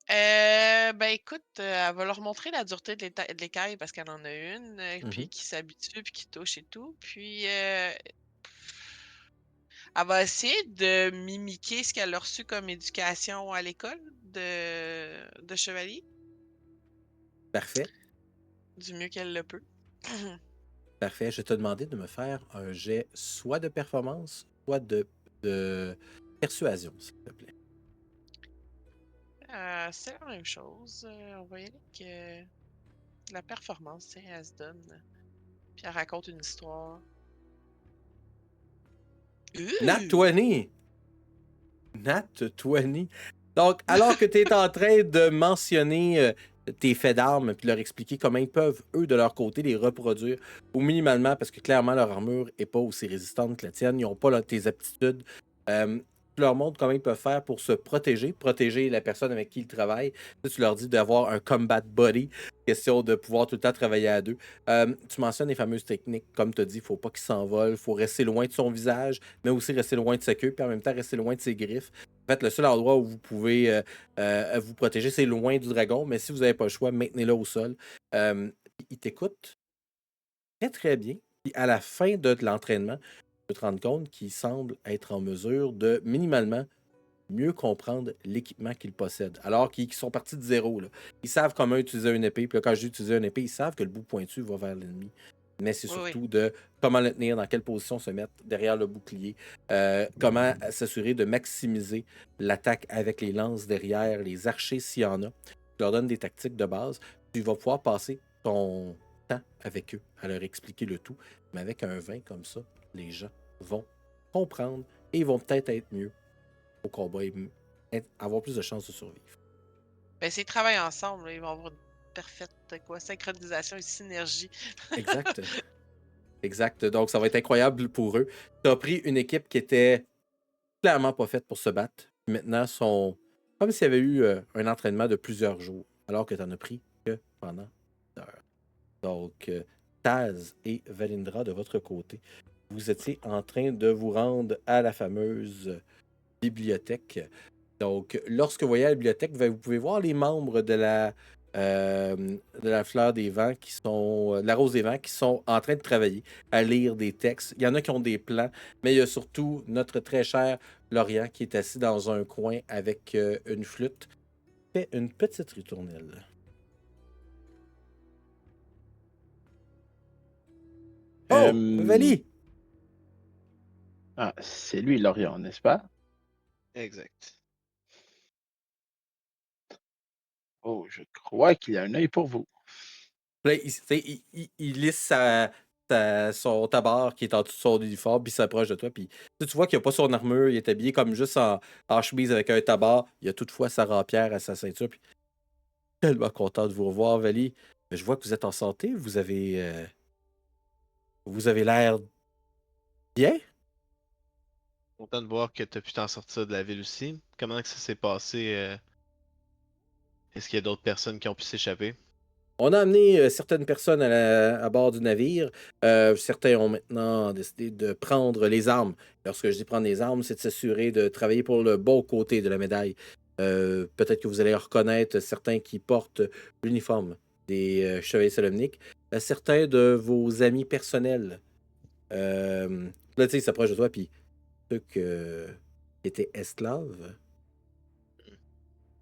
Ben écoute, elle va leur montrer la dureté de l'écaille parce qu'elle en a une, puis Mhm. qui s'habitue, puis qui touche et tout. Puis elle va essayer de mimiquer ce qu'elle a reçu comme éducation à l'école de chevalier, Parfait. du mieux qu'elle le peut. Parfait. Je vais te demander de me faire un jet soit de performance, soit de persuasion, s'il te plaît. C'est la même chose. On va y aller avec la performance, tu sais, elle se donne. Puis elle raconte une histoire. Nat Ouh! 20! Nat 20. Donc, alors que tu es en train de mentionner tes faits d'armes puis leur expliquer comment ils peuvent, eux, de leur côté, les reproduire, ou minimalement, parce que clairement, leur armure n'est pas aussi résistante que la tienne, ils n'ont pas tes aptitudes. Tu leur montres comment ils peuvent faire pour se protéger la personne avec qui ils travaillent. Là, tu leur dis d'avoir un combat buddy, question de pouvoir tout le temps travailler à deux. Tu mentionnes les fameuses techniques, comme tu as dit, il ne faut pas qu'ils s'envolent, il faut rester loin de son visage, mais aussi rester loin de sa queue, puis en même temps rester loin de ses griffes. En fait, le seul endroit où vous pouvez vous protéger, c'est loin du dragon, mais si vous n'avez pas le choix, maintenez-le au sol. Il t'écoute très, très bien. Puis à la fin de l'entraînement, tu peux te rendre compte qu'il semble être en mesure de minimalement mieux comprendre l'équipement qu'ils possèdent, alors qu'ils sont partis de zéro. Là. Ils savent comment utiliser une épée. Puis là, quand j'ai utilisé une épée, ils savent que le bout pointu va vers l'ennemi. Mais c'est Oui, oui. surtout de comment le tenir, dans quelle position se mettre derrière le bouclier, comment s'assurer de maximiser l'attaque avec les lances derrière, les archers s'il y en a. Tu leur donnes des tactiques de base. Tu vas pouvoir passer ton temps avec eux à leur expliquer le tout. Mais avec un vin comme ça, les gens vont comprendre et ils vont peut-être être mieux au combat et avoir plus de chances de survivre. Ben, s'ils travaillent ensemble, là, ils vont avoir une parfaite synchronisation et synergie. Exact. Exact. Donc, ça va être incroyable pour eux. Tu as pris une équipe qui était clairement pas faite pour se battre. Puis maintenant, sont comme s'il y avait eu un entraînement de plusieurs jours, alors que tu n'en as pris que pendant une heure. Donc, Taz et Valindra, de votre côté, vous étiez en train de vous rendre à la fameuse bibliothèque. Donc, lorsque vous voyez la bibliothèque, vous pouvez voir les membres de la fleur des vents qui sont, de la rose des vents qui sont en train de travailler, à lire des textes. Il y en a qui ont des plans, mais il y a surtout notre très cher Lorient qui est assis dans un coin avec une flûte, fait une petite ritournelle. Oh, Euh, Vali! Ah, c'est lui, Lorient, n'est-ce pas? Exact. Oh, je crois qu'il a un œil pour vous. Là, il lisse son tabard qui est en dessous de son uniforme, puis il s'approche de toi. Puis tu vois qu'il n'a pas son armure, il est habillé comme juste en chemise avec un tabard. Il a toutefois sa rapière à sa ceinture. Puis tellement content de vous revoir, Vali. Je vois que vous êtes en santé. Vous avez l'air bien. Content de voir que tu as pu t'en sortir de la ville aussi. Comment que ça s'est passé? Est-ce qu'il y a d'autres personnes qui ont pu s'échapper? On a amené certaines personnes à bord du navire. Certains ont maintenant décidé de prendre les armes. Lorsque je dis prendre les armes, c'est de s'assurer de travailler pour le bon côté de la médaille. Peut-être que vous allez reconnaître certains qui portent l'uniforme des Chevaliers Solomniques. Certains de vos amis personnels. Là, tu sais, ils s'approchent de toi, puis ceux qui étaient esclaves.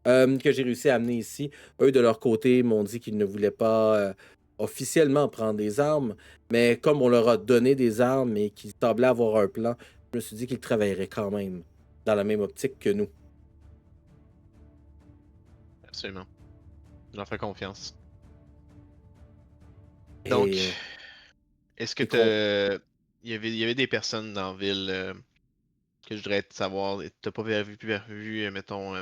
Que j'ai réussi à amener ici. Eux, de leur côté, m'ont dit qu'ils ne voulaient pas officiellement prendre des armes, mais comme on leur a donné des armes et qu'ils semblaient avoir un plan, je me suis dit qu'ils travailleraient quand même dans la même optique que nous. Absolument. Je leur fais confiance. Donc, Et est-ce que ils croient. il y avait des personnes dans la ville que je voudrais savoir. T'as pas vu, mettons,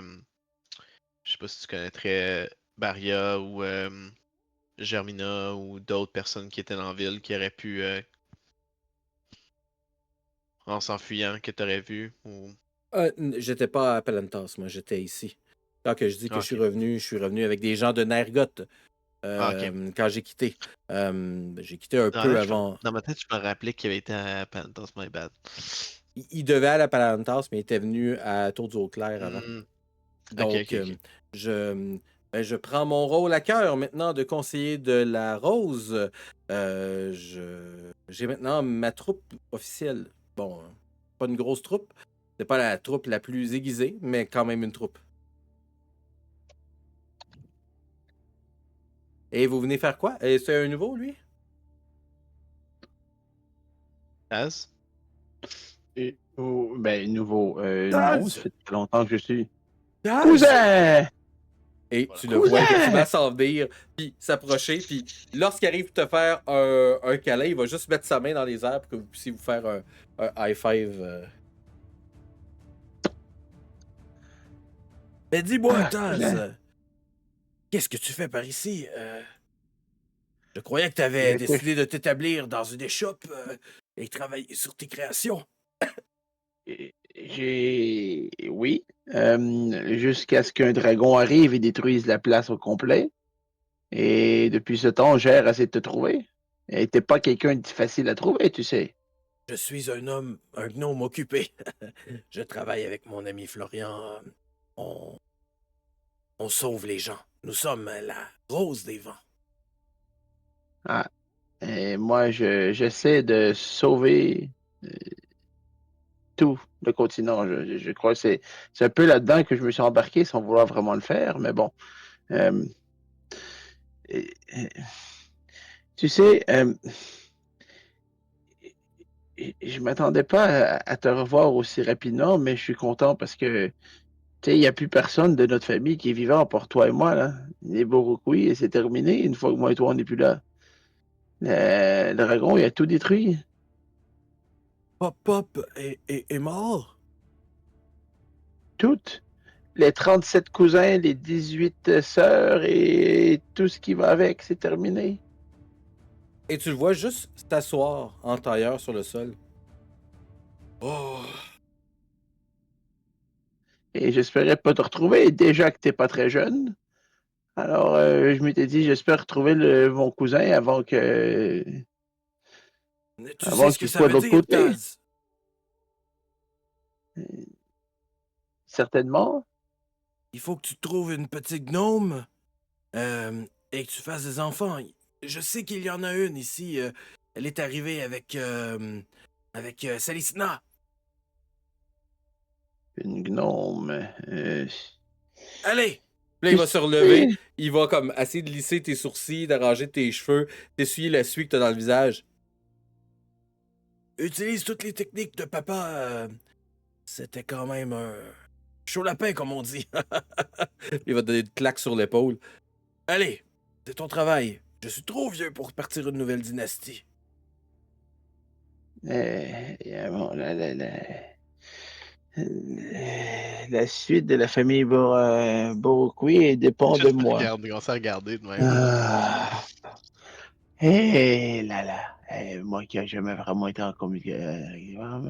je sais pas si tu connaîtrais Baria ou Germina ou d'autres personnes qui étaient dans la ville qui auraient pu, en s'enfuyant, que t'aurais vu ou... J'étais pas à Palantas, moi, j'étais ici. Quand que je dis que Ah, ok. je suis revenu avec des gens de Nergot Ah, ok. quand j'ai quitté. J'ai quitté un peu avant. Dans ma tête, je me rappelais qu'il avait été à Panthers, my bad. Il devait aller à Palantas, mais il était venu à Tour du Haut-Clair avant. Hmm. Donc, ok. je prends mon rôle à cœur maintenant de conseiller de la Rose. J'ai maintenant ma troupe officielle. Bon, pas une grosse troupe. C'est pas la troupe la plus aiguisée, mais quand même une troupe. Et vous venez faire quoi? Et c'est un nouveau, lui? Taz? Ben, nouveau. Non, Taz! ça fait très longtemps que je suis. Taz! Cousin! Et Voilà. tu le vois Cousin! effectivement s'en venir, puis s'approcher, puis lorsqu'il arrive te faire un câlin, il va juste mettre sa main dans les airs pour que vous puissiez vous faire un high five. Mais dis-moi, Taz, Cousin, qu'est-ce que tu fais par ici? Je croyais que tu avais j'étais décidé de t'établir dans une échoppe et travailler sur tes créations. Oui, jusqu'à ce qu'un dragon arrive et détruise la place au complet. Et depuis ce temps, j'erre à essayer de te trouver. Et t'es pas quelqu'un de facile à trouver, tu sais. Je suis un gnome occupé. Je travaille avec mon ami Florian. On, on sauve les gens. Nous sommes la rose des vents. Ah, et moi, j'essaie de sauver euh, tout le continent. Je crois que c'est un peu là-dedans que je me suis embarqué sans vouloir vraiment le faire, mais bon. Euh, et- et- Tu sais, je m'attendais pas à te revoir aussi rapidement, mais je suis content parce que, tu sais, il n'y a plus personne de notre famille qui est vivant, pour toi et moi, là. Les Borokui, et c'est terminé une fois que moi et toi, on n'est plus là. Le dragon, il a tout détruit. Pop est mort? Tout. Les 37 cousins, les 18 sœurs et tout ce qui va avec, c'est terminé. Et tu le vois juste t'asseoir en tailleur sur le sol. Oh, Et j'espérais pas te retrouver, déjà que t'es pas très jeune. Alors, je m'étais dit, j'espère retrouver mon cousin tu sais avant ce que qu'il ça soit de veut l'autre dire, côté. Taz? Certainement. Il faut que tu trouves une petite gnome et que tu fasses des enfants. Je sais qu'il y en a une ici. Elle est arrivée avec Salisna. Une gnome. Allez! Là, il Tu va se sais, relever. Il va comme essayer de lisser tes sourcils, d'arranger tes cheveux, d'essuyer la suie que t'as dans le visage. Utilise toutes les techniques de papa. C'était quand même un chaud lapin, comme on dit. Il va te donner une claque sur l'épaule. Allez, c'est ton travail. Je suis trop vieux pour partir une nouvelle dynastie. bon, la suite de la famille Borokui dépend de Juste moi. regarde, commence à regarder de même. Ah. Là là. Moi qui n'ai jamais vraiment été en communication.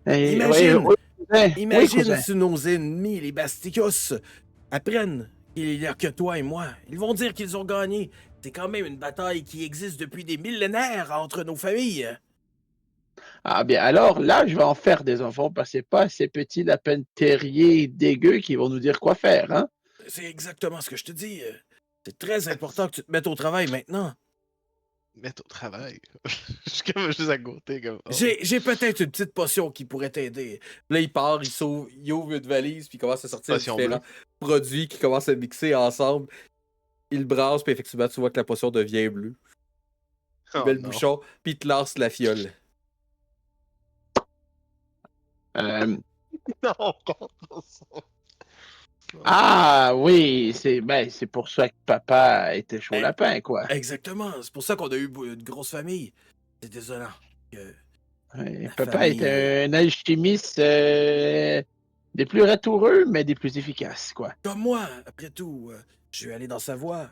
Oui, Imagine, oui, cousin. Oui, imagine cousin. si nos ennemis, les Basticus, apprennent qu'il n'y a que toi et moi. Ils vont dire qu'ils ont gagné. C'est quand même une bataille qui existe depuis des millénaires entre nos familles. Ah bien, alors là, je vais en faire des enfants parce que c'est pas ces petits lapins terriers dégueux qui vont nous dire quoi faire, hein? C'est exactement ce que je te dis. C'est très important que tu te mettes au travail maintenant. Mettre au travail. Je suis comme juste à côté, comme. Oh. J'ai peut-être une petite potion qui pourrait t'aider. Là, il part, il ouvre une valise, puis il commence à sortir Potion différents produits qui commencent à mixer ensemble. Il brasse, puis effectivement, tu vois que la potion devient bleue. Il Oh met le non. bouchon, puis il te lance la fiole. Euh, Non, ah oui, c'est pour ça que papa était chaud Eh, lapin, quoi. Exactement. C'est pour ça qu'on a eu une grosse famille. C'est désolant que Ouais, la papa famille. était un alchimiste des plus ratoureux, mais des plus efficaces, quoi. Comme moi, après tout. Je vais aller dans sa voie.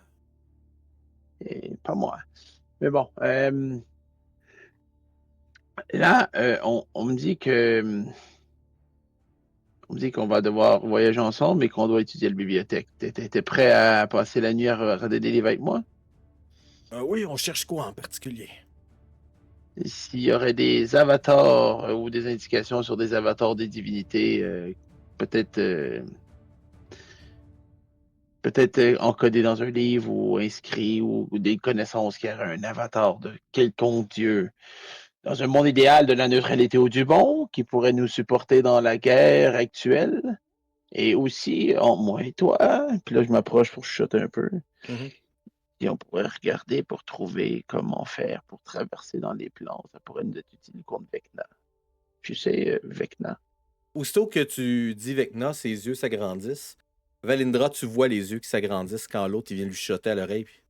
Et pas moi. Mais bon, là, on me dit on me dit qu'on va devoir voyager ensemble et qu'on doit étudier la bibliothèque. T'es prêt à passer la nuit à regarder des livres avec moi? Oui, on cherche quoi en particulier? S'il y aurait des avatars ou des indications sur des avatars des divinités, peut-être peut-être encodé dans un livre ou inscrit ou des connaissances qui auraient un avatar de quelconque dieu. Dans un monde idéal de la neutralité ou du bon, qui pourrait nous supporter dans la guerre actuelle. Et aussi, entre moi et toi, puis là je m'approche pour chuchoter un peu, Mhm. et on pourrait regarder pour trouver comment faire pour traverser dans les plans. Ça pourrait nous être utile contre Vecna. Tu sais, Vecna. Aussitôt que tu dis Vecna, ses yeux s'agrandissent. Valindra, tu vois les yeux qui s'agrandissent quand l'autre il vient lui chuchoter à l'oreille. Puis,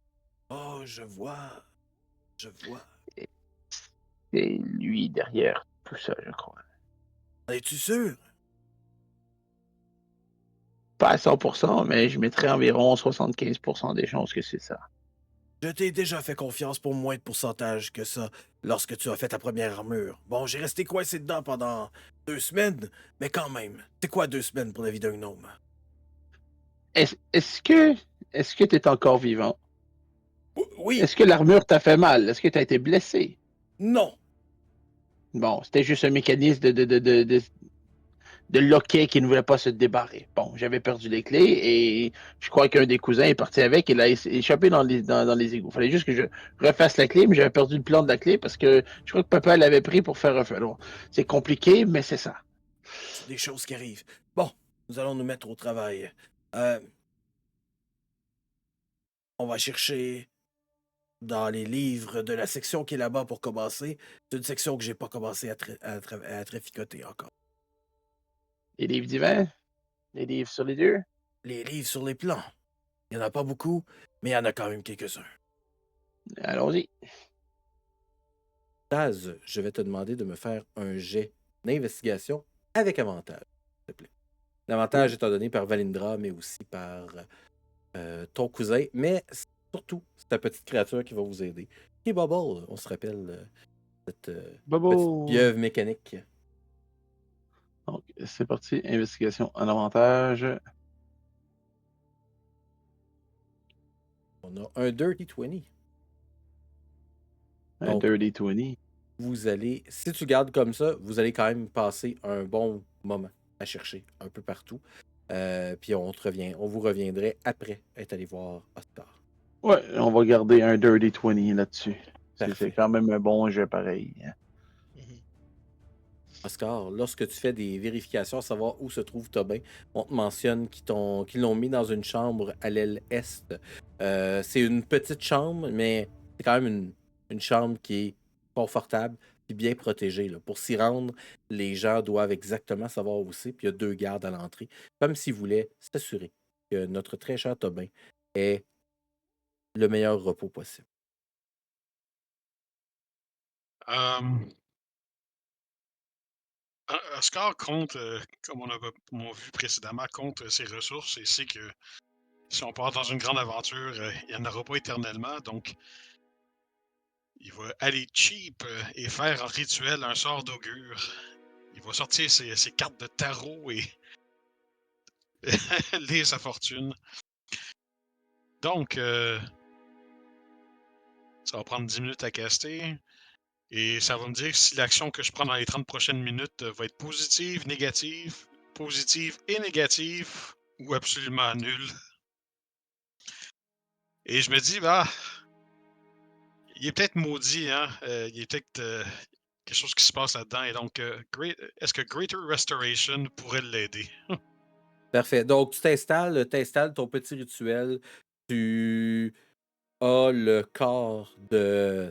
oh, je vois. Je vois. C'est lui derrière tout ça, je crois. En es-tu sûr? Pas à 100%, mais je mettrais environ 75% des chances que c'est ça. Je t'ai déjà fait confiance pour moins de pourcentage que ça lorsque tu as fait ta première armure. Bon, j'ai resté coincé dedans pendant 2 semaines, mais quand même. C'est quoi 2 semaines pour la vie d'un gnome? Est-ce que tu es encore vivant? Oui, Est-ce que l'armure t'a fait mal? Est-ce que tu as été blessé? non. Bon, c'était juste un mécanisme de loquet qui ne voulait pas se débarrer. Bon, j'avais perdu les clés et je crois qu'un des cousins est parti avec et l'a échappé dans les égouts. Il fallait juste que je refasse la clé, mais j'avais perdu le plan de la clé parce que je crois que papa l'avait pris pour faire un feu. Alors, c'est compliqué, mais c'est ça. C'est des choses qui arrivent. Bon, nous allons nous mettre au travail. Euh, on va chercher dans les livres de la section qui est là-bas pour commencer. C'est une section que j'ai pas commencé à traficoter encore. Les livres divins, les livres sur les dieux. Les livres sur les plans. Il n'y en a pas beaucoup, mais il y en a quand même quelques-uns. Allons-y. Taz, je vais te demander de me faire un jet d'investigation avec avantage, s'il te plaît. L'avantage étant donné par Valindra, mais aussi par ton cousin, mais surtout, c'est ta petite créature qui va vous aider. Qui est Bubble, on se rappelle cette petite Bobo. pieuvre mécanique. Donc, c'est parti. Investigation en avantage. On a un Dirty 20. Un Donc, Dirty 20. vous allez, si tu gardes comme ça, vous allez quand même passer un bon moment à chercher un peu partout. Puis on vous reviendrait après être allé voir Oscar. Ouais, on va garder un Dirty 20 là-dessus. C'est Parfait. quand même un bon jeu pareil. Oscar, lorsque tu fais des vérifications à savoir où se trouve Tobin, on te mentionne qu'ils l'ont mis dans une chambre à l'aile est. C'est une petite chambre, mais c'est quand même une chambre qui est confortable et bien protégée. Là. Pour s'y rendre, les gens doivent exactement savoir où c'est, puis il y a 2 gardes à l'entrée, comme s'ils voulaient s'assurer que notre très cher Tobin ait le meilleur repos possible. Oscar compte, comme on a vu précédemment, compte ses ressources et sait que si on part dans une grande aventure, il n'y en aura pas éternellement. Donc, il va aller cheap et faire en rituel un sort d'augure. Il va sortir ses cartes de tarot et lire sa fortune. Donc, ça va prendre 10 minutes à caster. Et ça va me dire si l'action que je prends dans les 30 prochaines minutes va être positive et négative, ou absolument nulle. Et je me dis, bah, il est peut-être maudit, hein? Il y a peut-être quelque chose qui se passe là-dedans. Et donc, est-ce que Greater Restoration pourrait l'aider? Parfait. Donc, tu t'installes ton petit rituel. Tu as le corps de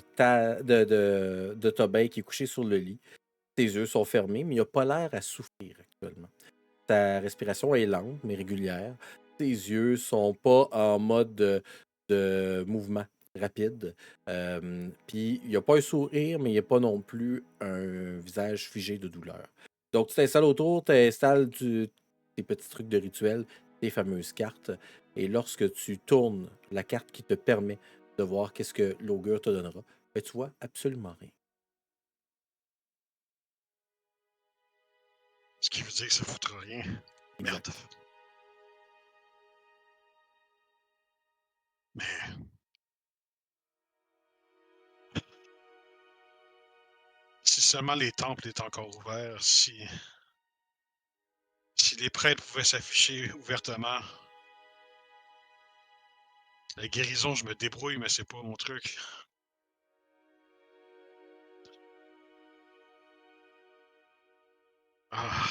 Tobin qui est couché sur le lit. Tes yeux sont fermés, mais il n'a pas l'air à souffrir actuellement. Ta respiration est lente, mais régulière. Tes yeux sont pas en mode de mouvement rapide. Puis, il n'y a pas un sourire, mais il n'y a pas non plus un visage figé de douleur. Donc, tu t'installes autour, tu installes tes petits trucs de rituel, tes fameuses cartes. Et lorsque tu tournes la carte qui te permet de voir qu'est-ce que l'augure te donnera, ben, tu vois absolument rien. Ce qui veut dire que ça foutra rien. Merde. Exact. Mais si seulement les temples étaient encore ouverts, si les prêtres pouvaient s'afficher ouvertement, La guérison, je me débrouille, mais c'est pas mon truc. Ah.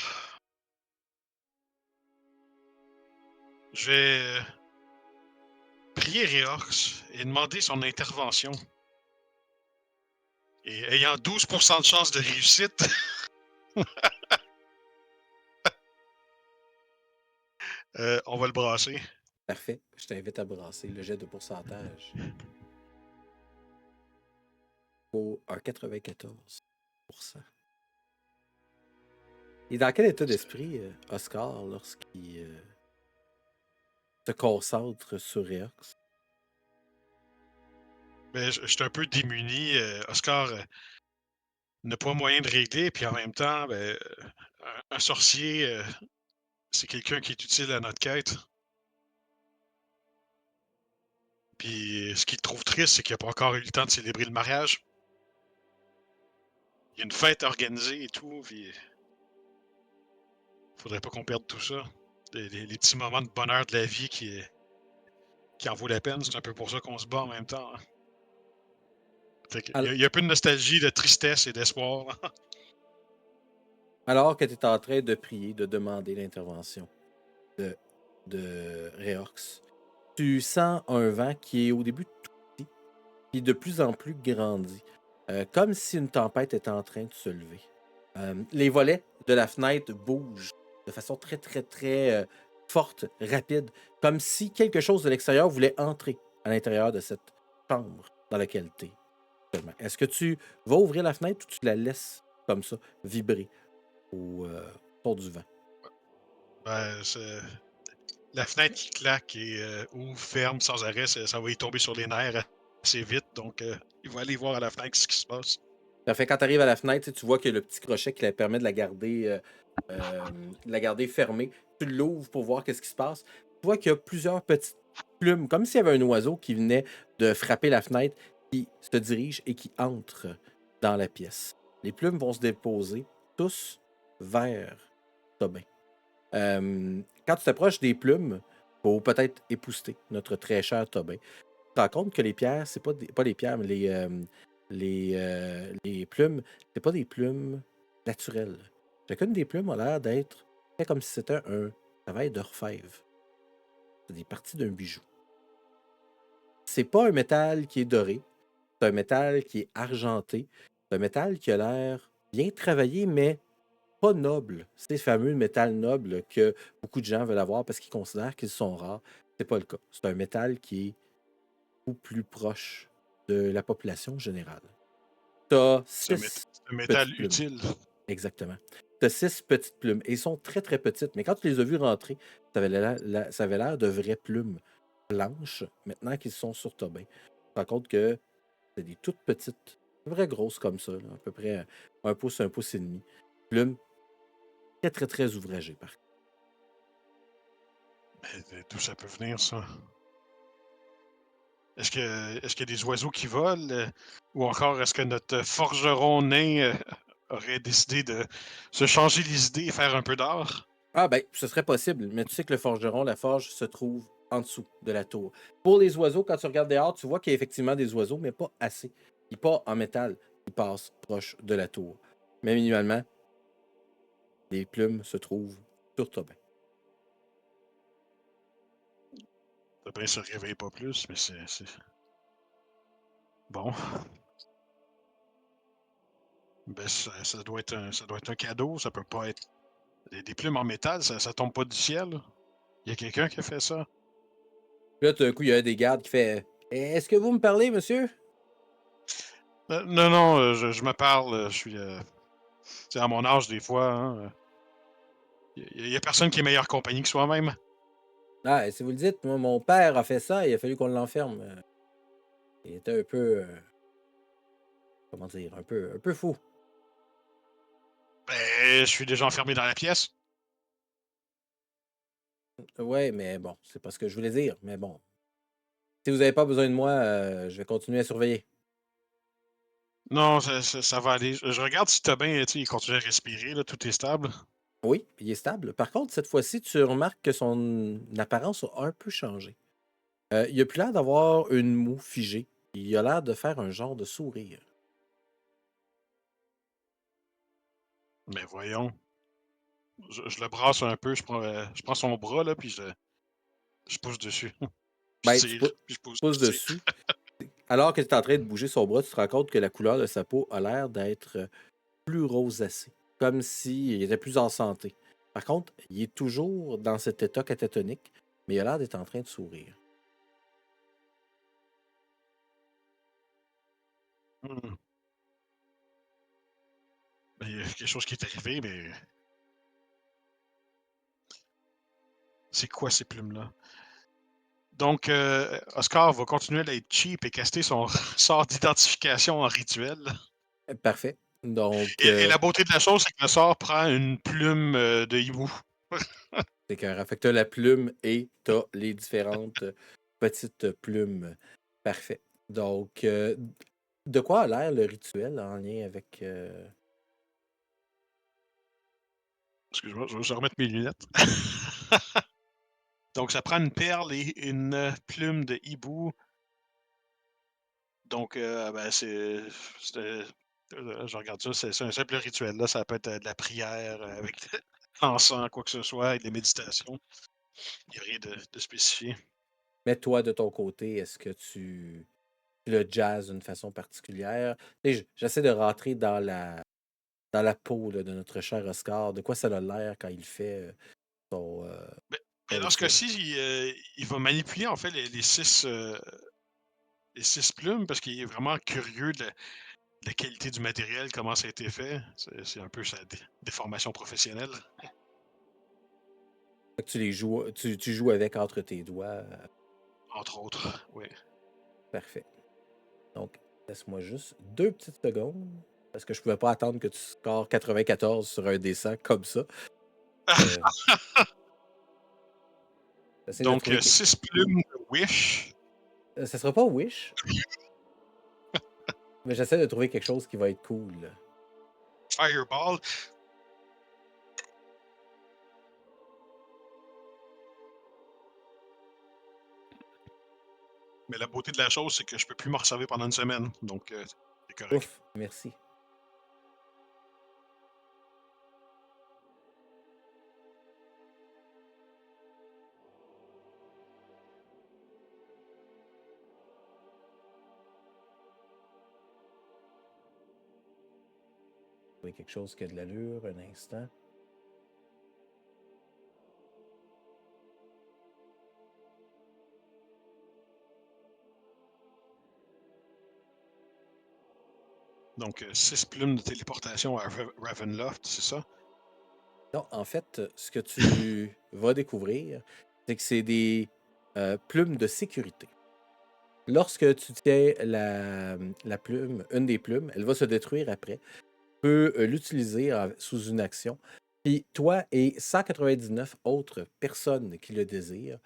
Je vais prier Réorx et demander son intervention. Et ayant 12% de chance de réussite, on va le brasser. Parfait. Je t'invite à brasser le jet de pourcentage. Pour un 94%. Et dans quel état d'esprit, Oscar, lorsqu'il se concentre sur Réox? Ben, je suis un peu démuni. Oscar n'a pas moyen de régler, puis en même temps, ben, un sorcier, c'est quelqu'un qui est utile à notre quête. Puis ce qu'il trouve triste, c'est qu'il n'a pas encore eu le temps de célébrer le mariage. Il y a une fête organisée et tout, puis faudrait pas qu'on perde tout ça. Les petits moments de bonheur de la vie qui en vaut la peine, c'est un peu pour ça qu'on se bat en même temps. Hein. Fait que, il y a un peu de nostalgie, de tristesse et d'espoir. Alors que tu es en train de prier, de demander l'intervention de Réox, tu sens un vent qui est au début tout petit, puis de plus en plus grandi, comme si une tempête était en train de se lever. Les volets de la fenêtre bougent de façon très, très, très forte, rapide, comme si quelque chose de l'extérieur voulait entrer à l'intérieur de cette chambre dans laquelle tu es. Est-ce que tu vas ouvrir la fenêtre ou tu la laisses comme ça vibrer autour du vent? Ben, la fenêtre qui claque et ouvre, ferme sans arrêt, ça va y tomber sur les nerfs assez vite. Donc, il va aller voir à la fenêtre ce qui se passe. Ça fait quand tu arrives à la fenêtre, tu vois que le petit crochet qui la permet de la garder fermée. Tu l'ouvres pour voir qu'est-ce qui se passe. Tu vois qu'il y a plusieurs petites plumes, comme s'il y avait un oiseau qui venait de frapper la fenêtre, qui se dirige et qui entre dans la pièce. Les plumes vont se déposer tous vers Tobin. Quand tu t'approches des plumes, pour peut-être épouster notre très cher Tobin, tu te rends compte que les pierres, c'est pas les pierres, mais les plumes, c'est pas des plumes naturelles. Chacune des plumes a l'air d'être fait comme si c'était un travail d'orfèvre. C'est des parties d'un bijou. C'est pas un métal qui est doré, c'est un métal qui est argenté, c'est un métal qui a l'air bien travaillé, mais pas noble. C'est ces fameux métal noble que beaucoup de gens veulent avoir parce qu'ils considèrent qu'ils sont rares. C'est pas le cas. C'est un métal qui est beaucoup plus proche de la population générale. T'as C'est 6 un métal petites plumes. utile. Exactement. Tu as 6 petites plumes. Et elles sont très, très petites. Mais quand tu les as vues rentrer, ça avait l'air de vraies plumes blanches, maintenant qu'ils sont sur Tobin. Tu te rends compte que c'est des toutes petites, vraies grosses comme ça, là, à peu près 1 pouce, 1 pouce et demi. Plumes très, très, très ouvragées, par contre. Mais d'où ça peut venir, ça? Est-ce qu'il y a des oiseaux qui volent? Ou encore, est-ce que notre forgeron nain aurait décidé de se changer les idées et faire un peu d'art? Ah ben, ce serait possible, mais tu sais que le forgeron, la forge, se trouve en dessous de la tour. Pour les oiseaux, quand tu regardes dehors, tu vois qu'il y a effectivement des oiseaux, mais pas assez. Ils pas en métal, ils passent proche de la tour. Mais minimalement, les plumes se trouvent sur Tobin. Tobin se réveille pas plus, mais c'est... Bon. Ben, ça doit être un cadeau, ça peut pas être... Des plumes en métal, ça tombe pas du ciel. Il y a quelqu'un qui a fait ça. Puis là, tout d'un coup, il y a un des gardes qui fait Est-ce que vous me parlez, monsieur? Non, non, je me parle, je suis... tu sais, à mon âge, des fois, hein, y a personne qui est meilleure compagnie que soi-même. Ah, si vous le dites, moi, mon père a fait ça, il a fallu qu'on l'enferme. Il était un peu. Comment dire, un peu fou. Ben, je suis déjà enfermé dans la pièce. Ouais, mais bon, c'est pas ce que je voulais dire. Mais bon. Si vous n'avez pas besoin de moi, je vais continuer à surveiller. Non, ça va aller. Je regarde si Tobin, tu sais, il continue à respirer, là, tout est stable. Oui, il est stable. Par contre, cette fois-ci, tu remarques que son apparence a un peu changé. Il a plus l'air d'avoir une moue figée. Il a l'air de faire un genre de sourire. Mais voyons. Je le brasse un peu, je prends son bras, là, puis je pousse dessus. Je Ben, tire, puis je pousse, pousses je tire. dessus. Alors que tu es en train de bouger son bras, tu te rends compte que la couleur de sa peau a l'air d'être plus rosacée, comme s'il était plus en santé. Par contre, il est toujours dans cet état catatonique, mais il a l'air d'être en train de sourire. Hmm. Ben, il y a quelque chose qui est arrivé, mais c'est quoi ces plumes-là? Donc, Oscar va continuer à être cheap et caster son sort d'identification en rituel. Parfait. Donc, Et la beauté de la chose, c'est que le sort prend une plume de hibou. c'est qu'un fait que t'as la plume et t'as les différentes petites plumes. Parfait. Donc, de quoi a l'air le rituel en lien avec... Excuse-moi, je vais juste remettre mes lunettes. Donc, ça prend une perle et une plume de hibou. Donc, ben, je regarde ça, c'est un simple rituel. Là. Ça peut être de la prière avec l'encens, quoi que ce soit, et des méditations. Il n'y a rien de spécifié. Mais toi, de ton côté, est-ce que tu le jazz d'une façon particulière? Tu sais, j'essaie de rentrer dans la peau là, de notre cher Oscar. De quoi ça a l'air quand il fait son, Mais, son mais dans ce rituel? cas-ci, il va manipuler en fait les six plumes parce qu'il est vraiment curieux de la qualité du matériel, comment ça a été fait. C'est un peu sa déformation professionnelle, Fait que tu les joues, tu joues avec entre tes doigts. entre autres. Oui. Parfait. Donc, laisse-moi juste 2 petites secondes. Parce que je pouvais pas attendre que tu scores 94 sur un dessin comme ça. Euh, J'essaie de Donc, trouver. 6 plumes de Wish. Ça sera pas Wish, mais j'essaie de trouver quelque chose qui va être cool. Fireball. Mais la beauté de la chose, c'est que je peux plus me resservir pendant une semaine. Donc, c'est correct. Ouf, merci. Trouver quelque chose qui a de l'allure, un instant. Donc, 6 plumes de téléportation à Ravenloft, c'est ça? Non, en fait, ce que tu vas découvrir, c'est que c'est des plumes de sécurité. Lorsque tu tiens la plume, une des plumes, elle va se détruire après. Tu peux l'utiliser sous une action. Puis toi et 199 autres personnes qui le désirent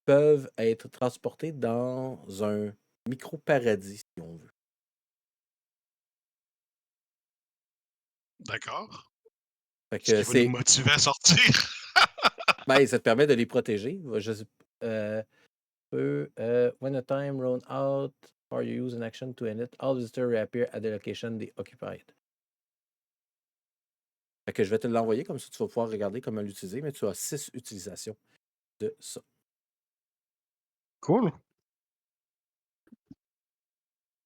peuvent être transportés dans un micro-paradis, si on veut. D'accord. Fait Ce qui que va nous c'est. motiver à sortir. Ben, ça te permet de les protéger. When a time run out or you use an action to end it, all visitors reappear at the location they occupied. Fait que je vais te l'envoyer comme ça, tu vas pouvoir regarder comment l'utiliser, mais tu as 6 utilisations de ça. Cool.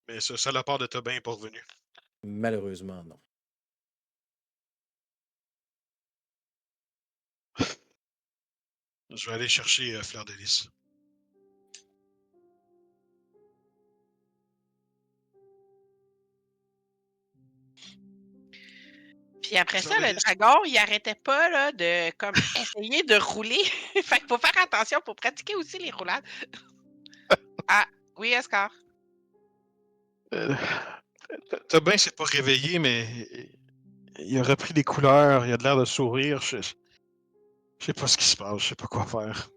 Mais ce salopard de Tobin n'est pas revenu. Malheureusement, non. Je vais aller chercher Fleur de Lys. Puis après Fleur ça, de le Lys. dragon, il arrêtait pas là, de comme essayer de rouler. Fait qu'il faut faire attention pour pratiquer aussi les roulades. Ah, oui, Oscar. Tobin s'est pas réveillé, mais il a repris des couleurs, il a de l'air de sourire. Je sais pas ce qui se passe, je sais pas quoi faire.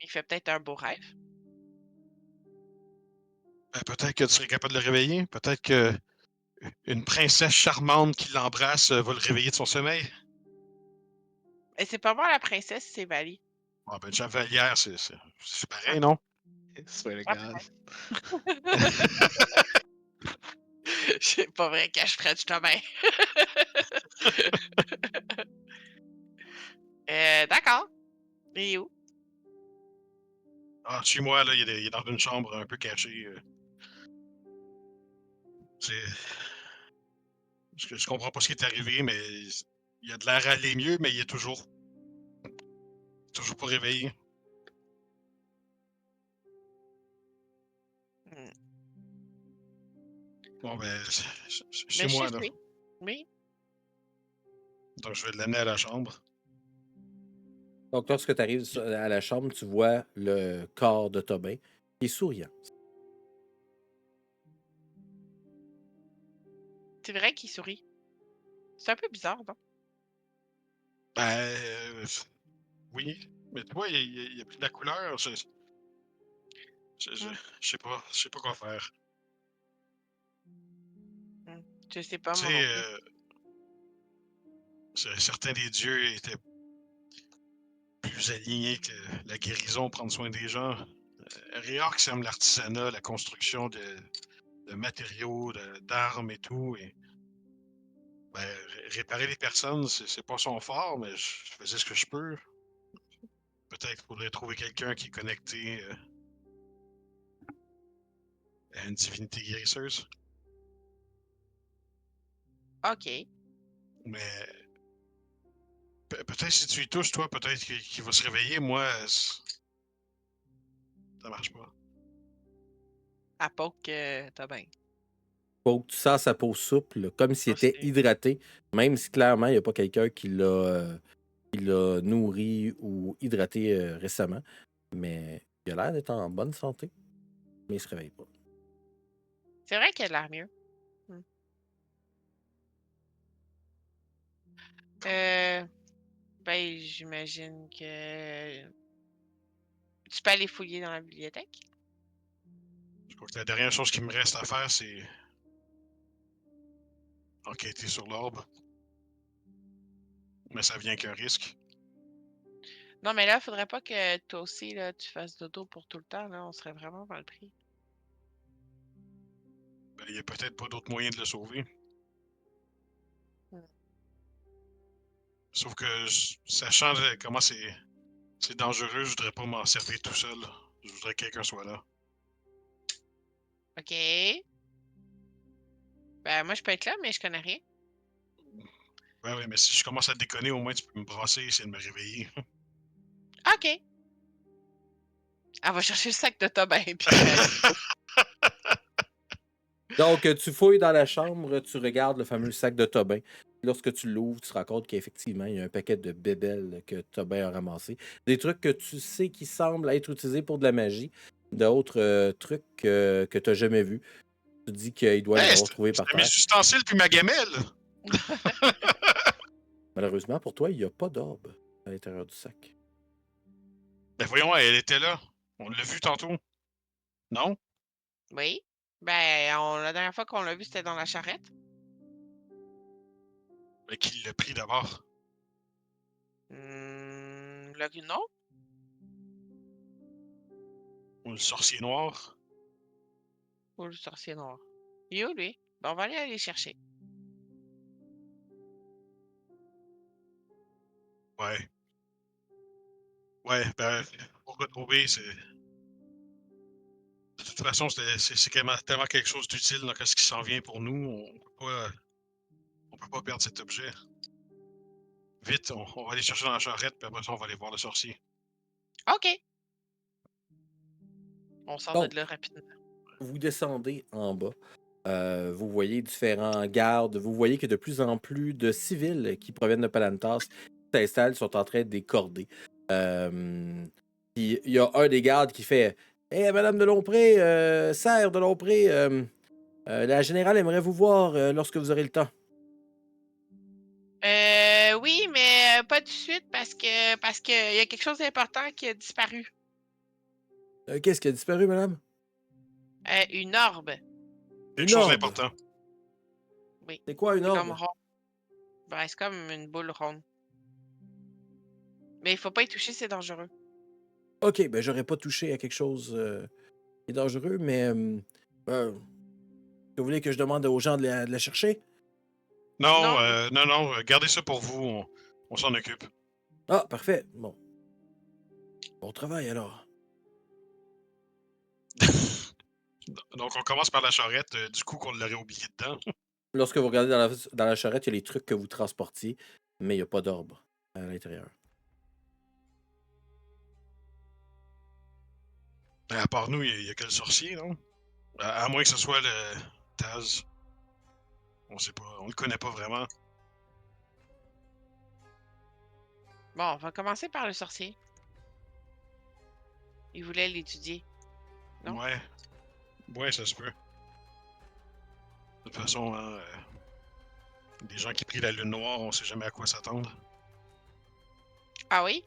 Il fait peut-être un beau rêve. Ben, peut-être que tu serais capable de le réveiller. Peut-être que une princesse charmante qui l'embrasse va le réveiller de son sommeil. Et c'est pas moi la princesse, c'est Vali. Ah ben, Javalière, c'est Ah, pareil, non? Swear to Ah, God. C'est pas vrai que je French Tobin. D'accord. Et où? Ah, chez moi, là, il est dans une chambre un peu cachée. C'est... Je comprends pas ce qui est arrivé, mais il a de l'air à aller mieux, mais il est toujours pas réveillé. Hmm. Bon, ben, c'est chez Mais moi, chez là. lui. Oui. Donc, je vais l'amener à la chambre. Donc, lorsque tu arrives à la chambre, tu vois le corps de Tobin qui est souriant. C'est vrai qu'il sourit. C'est un peu bizarre, non? Ben, oui. Mais tu vois, il y a plus de la couleur. Hmm. Je sais pas quoi faire. Je sais pas, Tu moi sais, non plus. certains des dieux étaient plus alignés que la guérison, prendre soin des gens. Réorx aime l'artisanat, la construction de matériaux, d'armes et tout. Et, ben, réparer les personnes, c'est pas son fort, mais je faisais ce que je peux. Peut-être qu'il faudrait trouver quelqu'un qui est connecté à une divinité guérisseuse. OK. Mais peut-être si tu y touches, toi, peut-être qu'il va se réveiller. Moi, ça marche pas. À poke, Tobin. Faut que tu sens sa peau souple, comme s'il Ça, était c'est... hydraté, même si clairement, il n'y a pas quelqu'un qui l'a nourri ou hydraté récemment. Mais il a l'air d'être en bonne santé, mais il se réveille pas. C'est vrai qu'il a l'air mieux. Hmm. Ben, j'imagine que tu peux aller fouiller dans la bibliothèque. Je crois que la dernière chose qui me reste à faire, c'est enquêter sur l'orbe. Mais ça vient qu'un risque. Non, mais là, faudrait pas que toi aussi, là, tu fasses dodo pour tout le temps, là. On serait vraiment mal pris. Ben, il y a peut-être pas d'autre moyen de le sauver. Hmm. Sauf que, sachant comment c'est dangereux, je voudrais pas m'en servir tout seul. Je voudrais que quelqu'un soit là. OK. Ben, moi, je peux être là, mais je connais rien. Ouais, mais si je commence à déconner, au moins tu peux me brasser et essayer de me réveiller. OK. Elle va chercher le sac de Tobin, puis Donc, tu fouilles dans la chambre, tu regardes le fameux sac de Tobin. Lorsque tu l'ouvres, tu te rends compte qu'effectivement, il y a un paquet de bébelles que Tobin a ramassé. Des trucs que tu sais qui semblent être utilisés pour de la magie. D'autres trucs que tu n'as jamais vus. Tu te dis qu'il doit les Hey, avoir trouvés par c'était mes terre. ustensiles puis ma gamelle! Malheureusement, pour toi, il n'y a pas d'orbe à l'intérieur du sac. Ben voyons, elle était là. On l'a vu tantôt. Non? Oui. Ben, la dernière fois qu'on l'a vu, c'était dans la charrette. Ben qui l'a pris d'abord? Non? Ou le sorcier noir? Ou le sorcier noir? Il est où, lui? Ben, on va aller chercher. Ouais. Ouais, ben, pour retrouver, c'est. De toute façon, c'est tellement quelque chose d'utile dans ce qui s'en vient pour nous. On peut pas perdre cet objet. Vite, on va aller chercher dans la charrette, puis après ça, on va aller voir le sorcier. OK. On sort Donc, de là rapidement. vous descendez en bas. Vous voyez différents gardes. Vous voyez que de plus en plus de civils qui proviennent de Palantas s'installent, sont en train de décorder. Puis il y a un des gardes qui fait Hé, Madame de Lompré, Serre de Lompré, la générale aimerait vous voir lorsque vous aurez le temps. Oui, mais pas tout de suite parce que y a quelque chose d'important qui a disparu. Qu'est-ce qui a disparu, madame? Une orbe. Quelque Une chose orbe. d'important. Oui. C'est quoi une C'est comme orbe? rond. Ben, c'est comme une boule ronde. Mais il faut pas y toucher, c'est dangereux. Ok, ben j'aurais pas touché à quelque chose est dangereux, mais vous voulez que je demande aux gens de la chercher? Non, Non. non, gardez ça pour vous, on s'en occupe. Ah, parfait. Bon travail alors. Donc, on commence par la charrette, du coup qu'on l'aurait oublié dedans. Lorsque vous regardez dans la charrette, il y a les trucs que vous transportiez, mais il n'y a pas d'orbe à l'intérieur. À part nous, il y a que le sorcier, non? À moins que ce soit le Taz. On sait pas, on le connaît pas vraiment. Bon, on va commencer par le sorcier. Il voulait l'étudier. Non? Ouais, ça se peut. De toute façon, hein, des gens qui prient la lune noire, on sait jamais à quoi s'attendre. Ah oui?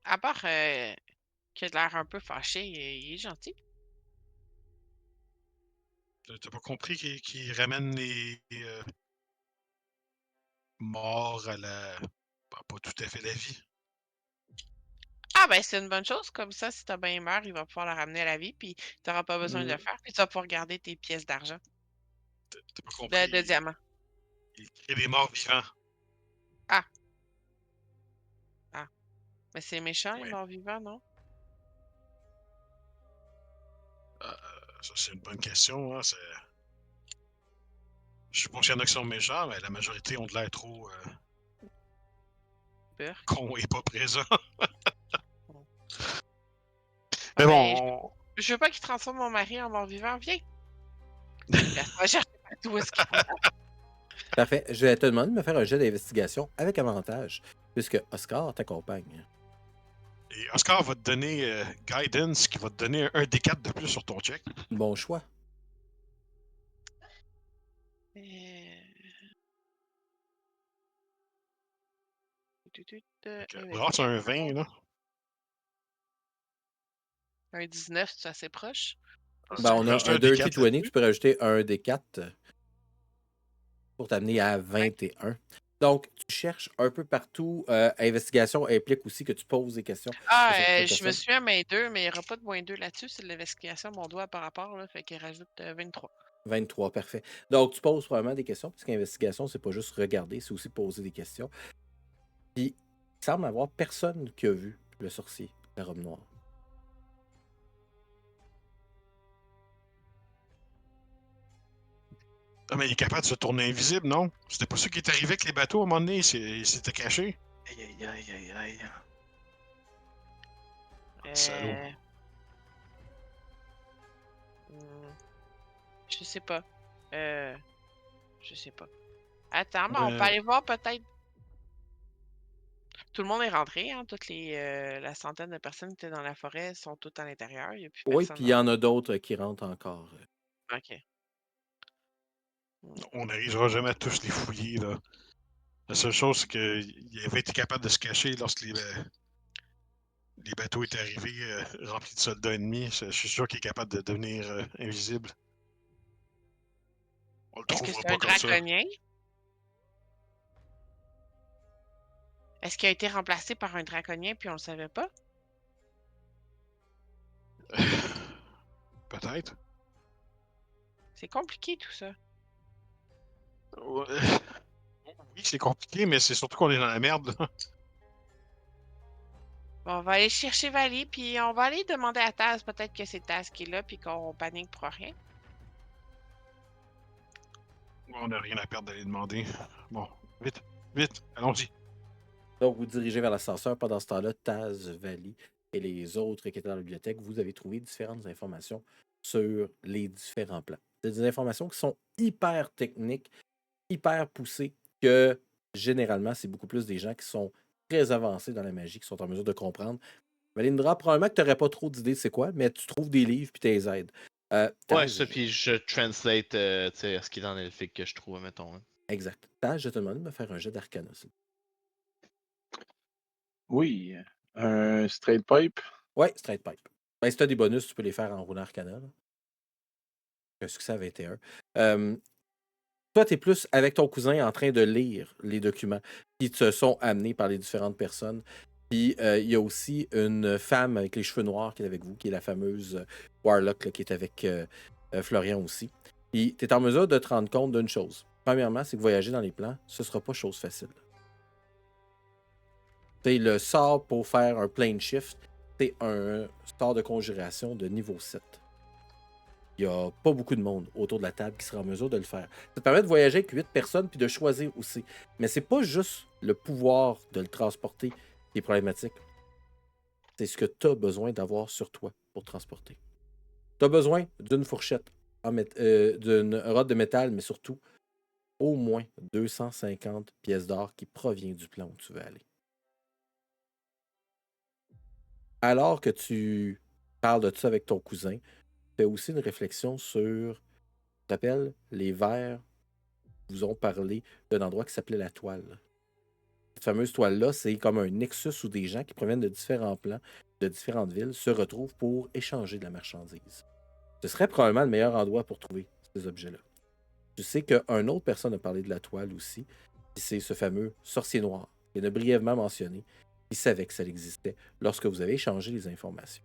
À part qu'il a l'air un peu fâché, il est gentil. T'as pas compris qu'il ramène les morts à la... pas tout à fait la vie. Ah ben c'est une bonne chose, comme ça, si ta bien meurt, il va pouvoir la ramener à la vie, puis t'auras pas besoin de le faire, puis tu vas pouvoir garder tes pièces d'argent, T'as pas compris. de diamants. Il crée des morts vivants. Ah, mais c'est méchant, les Ouais. morts vivants, non? Ça, c'est une bonne question. Hein. Je suppose qu'il y en a qui sont méchants, mais la majorité ont de l'air trop Peur. cons et pas présents. Ah Mais ben, bon, je veux pas qu'il transforme mon mari en mort vivant, viens! Là, ça va chercher partout où est-ce qu'il faut. Parfait. Je vais te demander de me faire un jet d'investigation avec avantage, puisque Oscar t'accompagne. et Oscar va te donner Guidance, qui va te donner un D4 de plus sur ton check. Bon choix. Bravo, c'est un 20, là. Un 19, c'est assez proche. Tu Ben, peux on a rajouter un un Dirty D4 20, là-dessus. tu peux rajouter un D4 pour t'amener à 21. Donc, tu cherches un peu partout. Investigation implique aussi que tu poses des questions à certaines Je me personnes. souviens à -2, mais il n'y aura pas de -2 là-dessus, c'est de l'investigation, mon doigt par rapport, là, fait qu'il rajoute 23. 23, parfait. Donc, tu poses probablement des questions, parce qu'investigation, c'est pas juste regarder, c'est aussi poser des questions. Puis, il semble avoir personne qui a vu le sorcier, la robe noire. Ah, mais il est capable de se tourner invisible, non? C'était pas ça qui est arrivé avec les bateaux à un moment donné, il s'était caché. Aïe. Salaud. Je sais pas. Je sais pas. Attends, mais on peut Ouais. aller voir peut-être. Tout le monde est rentré, hein? La centaine de personnes qui étaient dans la forêt sont toutes à l'intérieur. Il n'y a plus Oui, personne puis il y en a d'autres qui rentrent encore. OK. On n'arrivera jamais à tous les fouiller, là. La seule chose, c'est qu'il avait été capable de se cacher lorsque les bateaux étaient arrivés remplis de soldats ennemis. Je suis sûr qu'il est capable de devenir invisible. On le Est-ce que trouvera c'est pas un comme ça. draconien? Est-ce qu'il a été remplacé par un draconien puis on le savait pas? Peut-être. C'est compliqué tout ça. Ouais. Oui, c'est compliqué, mais c'est surtout qu'on est dans la merde, là. Bon, on va aller chercher Vali, puis on va aller demander à Taz. Peut-être que c'est Taz qui est là, puis qu'on panique pour rien. On n'a rien à perdre d'aller demander. Bon, vite, allons-y. Donc, vous dirigez vers l'ascenseur. Pendant ce temps-là, Taz, Vali et les autres qui étaient dans la bibliothèque, vous avez trouvé différentes informations sur les différents plans. C'est des informations qui sont hyper techniques, hyper poussées, que généralement, c'est beaucoup plus des gens qui sont très avancés dans la magie, qui sont en mesure de comprendre. Valindra, probablement que tu n'aurais pas trop d'idées de c'est quoi, mais tu trouves des livres puis tu les aides. Ouais, Taz, ça, puis je translate tu sais, ce qui est en elfique que je trouve, mettons. Hein. exact. Taz, je te demande de me faire un jet d'arcana. Oui, un straight pipe. Ouais, straight pipe. Ben, si tu as des bonus, tu peux les faire en roulant arcana. Là. Un succès à 21. Toi, tu es plus avec ton cousin en train de lire les documents qui te sont amenés par les différentes personnes. Puis il y a aussi une femme avec les cheveux noirs qui est avec vous, qui est la fameuse Warlock là, qui est avec Florian aussi. Puis tu es en mesure de te rendre compte d'une chose. Premièrement, c'est que voyager dans les plans, ce sera pas chose facile. T'sais, le sort pour faire un plane shift, c'est un sort de conjuration de niveau 7. Il n'y a pas beaucoup de monde autour de la table qui sera en mesure de le faire. Ça te permet de voyager avec 8 personnes puis de choisir aussi. Mais c'est pas juste le pouvoir de le transporter qui est problématique. C'est ce que tu as besoin d'avoir sur toi pour transporter. Tu as besoin d'une fourchette, d'une rod de métal, mais surtout au moins 250 pièces d'or qui provient du plan où tu veux aller. Alors que tu parles de ça avec ton cousin, fais aussi une réflexion sur, tu t'appelles, les vers vous ont parlé d'un endroit qui s'appelait la toile. Cette fameuse toile-là, c'est comme un nexus où des gens qui proviennent de différents plans, de différentes villes, se retrouvent pour échanger de la marchandise. Ce serait probablement le meilleur endroit pour trouver ces objets-là. Tu sais qu'une autre personne a parlé de la toile aussi, et c'est ce fameux sorcier noir, qu'il a brièvement mentionné. Il savait que ça existait lorsque vous avez échangé les informations.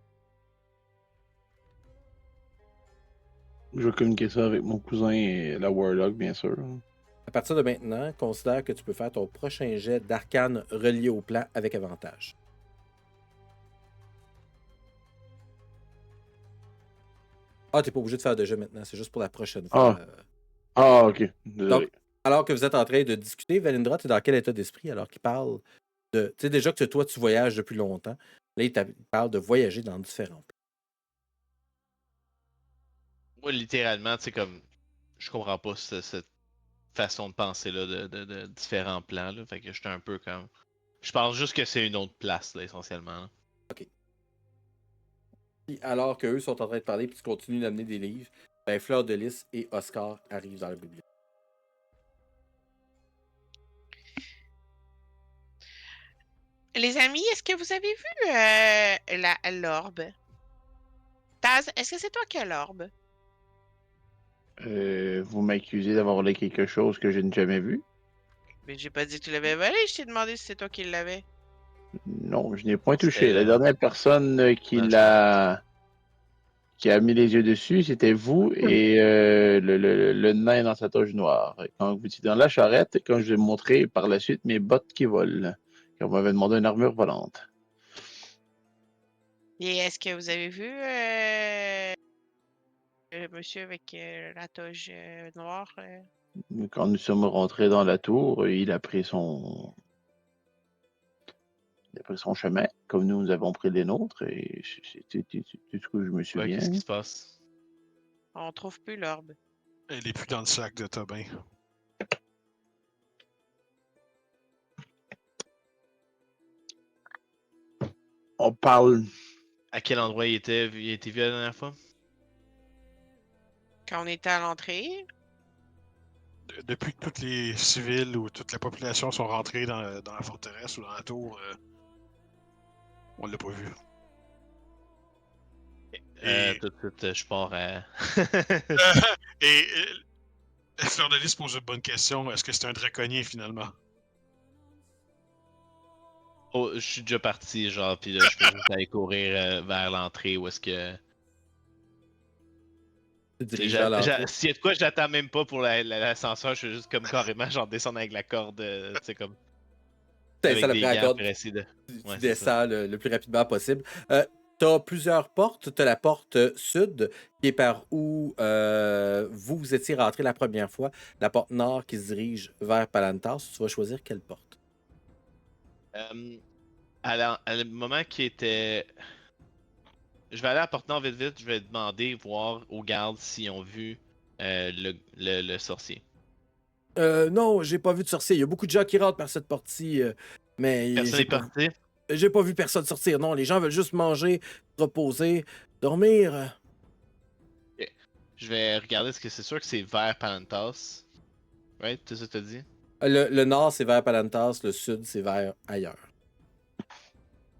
Je vais communiquer ça avec mon cousin et la Warlock, bien sûr. À partir de maintenant, considère que tu peux faire ton prochain jet d'arcane relié au plan avec avantage. Ah, t'es pas obligé de faire de jet maintenant, c'est juste pour la prochaine fois. Ok. Désolé. Donc, alors que vous êtes en train de discuter, Valindra, tu es dans quel état d'esprit alors qu'il parle de. Tu sais déjà que toi, tu voyages depuis longtemps. Là, il parle de voyager dans différents plans. Moi, littéralement, tu sais, comme. Je comprends pas cette façon de penser là de différents plans. Là. Fait que j'étais un peu comme. Je pense juste que c'est une autre place, là, essentiellement. Là. Puis alors qu'eux sont en train de parler puis tu continues d'amener des livres, ben Fleur de Lys et Oscar arrivent dans la bibliothèque. Les amis, est-ce que vous avez vu l'orbe? Taz, est-ce que c'est toi qui as l'orbe? Vous m'accusez d'avoir volé quelque chose que je n'ai jamais vu? Mais j'ai pas dit que tu l'avais volé, je t'ai demandé si c'est toi qui l'avais. Non, je n'ai point C'était touché. La le- dernière personne qui a mis les yeux dessus, c'était vous et le nain dans sa toge noire. Quand vous étiez dans la charrette, quand je vous ai montré par la suite mes bottes qui volent, quand vous m'avez demandé une armure volante. Et est-ce que vous avez vu le monsieur avec la toge noire? Quand nous sommes rentrés dans la tour, il a pris son chemin, comme nous avons pris les nôtres, et c'est tout ce que je me Ouais, souviens. qu'est-ce qui se passe? On trouve plus l'orbe. Elle est plus dans le sac de Tobin. On parle. À quel endroit il était vu la dernière fois? Quand on était à l'entrée, Depuis que tous les civils ou toute la population sont rentrés dans la forteresse ou dans la tour, on l'a pas vu. Et- Tout de suite, je pars à. Et Fleur de Lys pose une bonne question. Est-ce que c'est un draconnier finalement? Oh, je suis déjà parti, genre, pis là, je peux juste aller courir vers l'entrée où est-ce que. Tu te Tu sais, diriges vers l'entrée. S'il y a de quoi, je l'attends même pas pour l'ascenseur, je fais juste comme carrément, genre, descendre avec la corde, tu sais, comme. Tu Avec installes des après la gants corde, pour essayer de. tu Ouais, c'est ça. descends le plus rapidement possible. Tu as plusieurs portes. Tu as la porte sud, qui est par où vous étiez rentré la première fois. La porte nord qui se dirige vers Palantas. Tu vas choisir quelle porte. À le moment qui était. Je vais aller à la porte nord vite vite, je vais demander, voir aux gardes s'ils ont vu le sorcier. Non, j'ai pas vu de sorcier. Il y a beaucoup de gens qui rentrent par cette porte-ci, mais Personne n'est parti. j'ai pas vu personne sortir. Non, les gens veulent juste manger, se reposer, dormir. Ok. Je vais regarder, est-ce que c'est sûr que c'est vers Palantas? Right? C'est ça que t'as dit? Le nord, c'est vers Palantas. Le sud, c'est vers ailleurs.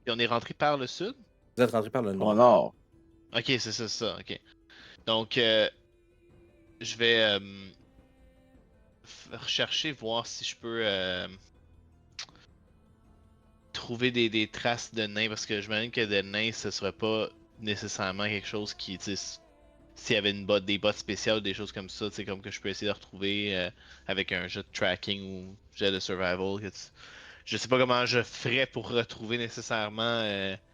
Et on est rentré par le sud? Vous êtes rentré par le Au nord. nord. Ok, c'est ça, ok. Donc, je vais rechercher, voir si je peux retrouver des traces de nains, parce que je m'imagine que des nains, ce serait pas nécessairement quelque chose qui, tu sais, s'il y avait des bottes spéciales, des choses comme ça, tu sais, comme que je peux essayer de retrouver avec un jet de tracking ou jet de survival. Je sais pas comment je ferais pour retrouver nécessairement.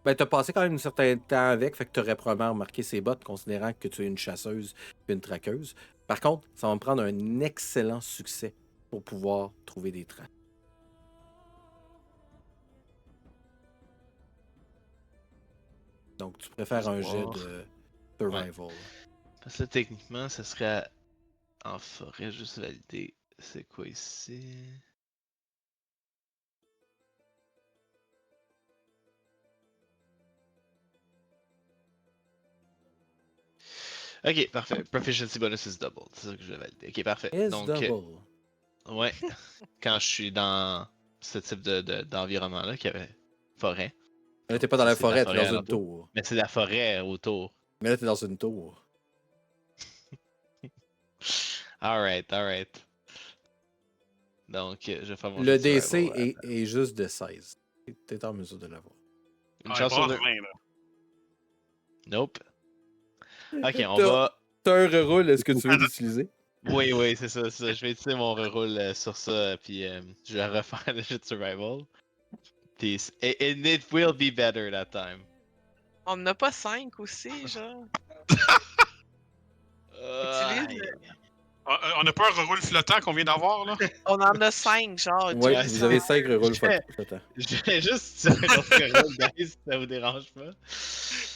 Ben, t'as passé quand même un certain temps avec, fait que t'aurais probablement remarqué ses bottes, considérant que tu es une chasseuse et une traqueuse. Par contre, ça va me prendre un excellent succès pour pouvoir trouver des traces. Donc, tu préfères un jet de survival. Parce que là, techniquement, ça serait en forêt, juste valider. C'est quoi ici? Ok, parfait. Proficiency bonus is double. C'est ça que je vais valider. Ok, parfait. Is Donc, double. ouais, quand je suis dans ce type d'environnement-là, qu'il y avait forêt. Là, t'es pas dans la C'est de forêt, t'es dans une alentour. tour. Mais c'est la forêt autour. Mais là, t'es dans une tour. Alright, alright. Donc, je vais faire mon Le jet de DC survival. est juste de 16. T'es en mesure de l'avoir. Une Ah, chance pas sur deux. 20, là. Nope. Ok, on T'as- va. T'as un reroll, est-ce que tu veux l'utiliser? Oui, oui, c'est ça, c'est ça. Je vais utiliser mon reroll sur ça, puis je vais refaire le jet de survival. Puis, and it will be better that time. On n'a pas 5 aussi, genre. Utilise. On n'a pas un reroule flottant qu'on vient d'avoir, là? On en a 5, genre. Oui, Ouais, vous utilise avez un. 5 rerolls J'ai- flottants. Je vais juste tirer un autre reroll, guys, si ça vous dérange pas.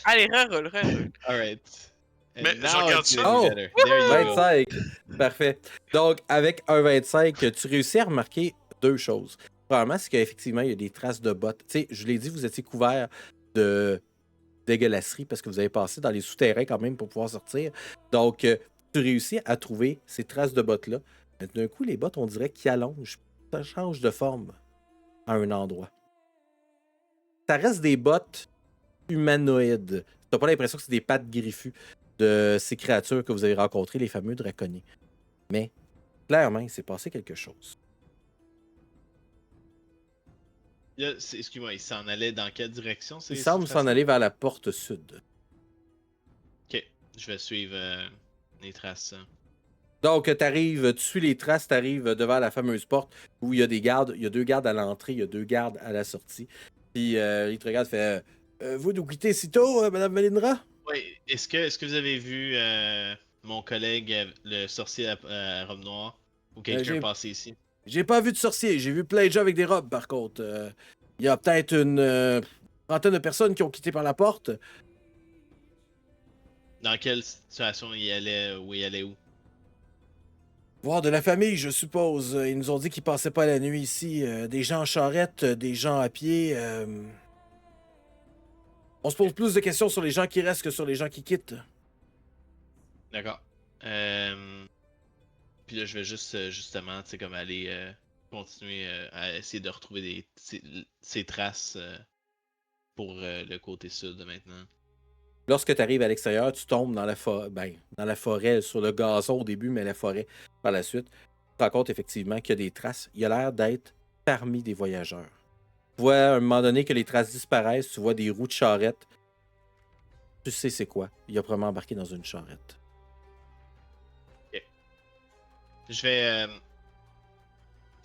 Allez, reroule, reroule. Alright. And Mais je now regarde it's ça. gonna be Oh! better. There you go. 25. Parfait. Donc, avec un 25, tu réussis à remarquer deux choses. Premièrement, c'est qu'effectivement, il y a des traces de bottes. Tu sais, je l'ai dit, vous étiez couvert de dégueulasserie parce que vous avez passé dans les souterrains quand même pour pouvoir sortir. Donc, tu réussis à trouver ces traces de bottes-là. Mais d'un coup, les bottes, on dirait qu'ils allongent. Ça change de forme à un endroit. Ça reste des bottes humanoïdes. Tu n'as pas l'impression que c'est des pattes griffues de ces créatures que vous avez rencontrées, les fameux draconniers. Mais, clairement, il s'est passé quelque chose. Là, excuse-moi, il s'en allait dans quelle direction? Il semble s'en aller vers la porte sud. Ok, je vais suivre les traces. Donc, tu suis les traces, tu arrives devant la fameuse porte où il y a des gardes. Il y a 2 gardes à l'entrée, il y a 2 gardes à la sortie. Puis, il te regarde et fait vous nous quittez si tôt, Madame Valindra? Oui, est-ce que vous avez vu mon collègue, le sorcier à robe noire, ou quelqu'un j'ai- passer ici? J'ai pas vu de sorcier, j'ai vu plein de gens avec des robes, par contre. Il y a peut-être une trentaine de personnes qui ont quitté par la porte. Dans quelle situation il allait, où il allait où? Voir de la famille, je suppose. Ils nous ont dit qu'ils passaient pas la nuit ici. Des gens en charrette, des gens à pied. On se pose plus de questions sur les gens qui restent que sur les gens qui quittent. D'accord. Puis là, je vais juste, justement, tu sais, comme aller continuer à essayer de retrouver ces traces pour le côté sud maintenant. Lorsque tu arrives à l'extérieur, tu tombes dans dans la forêt, sur le gazon au début, mais la forêt par la suite. Tu te rends compte effectivement qu'il y a des traces. Il a l'air d'être parmi des voyageurs. Tu vois à un moment donné que les traces disparaissent, tu vois des roues de charrette. Tu sais c'est quoi. Il a probablement embarqué dans une charrette. Je vais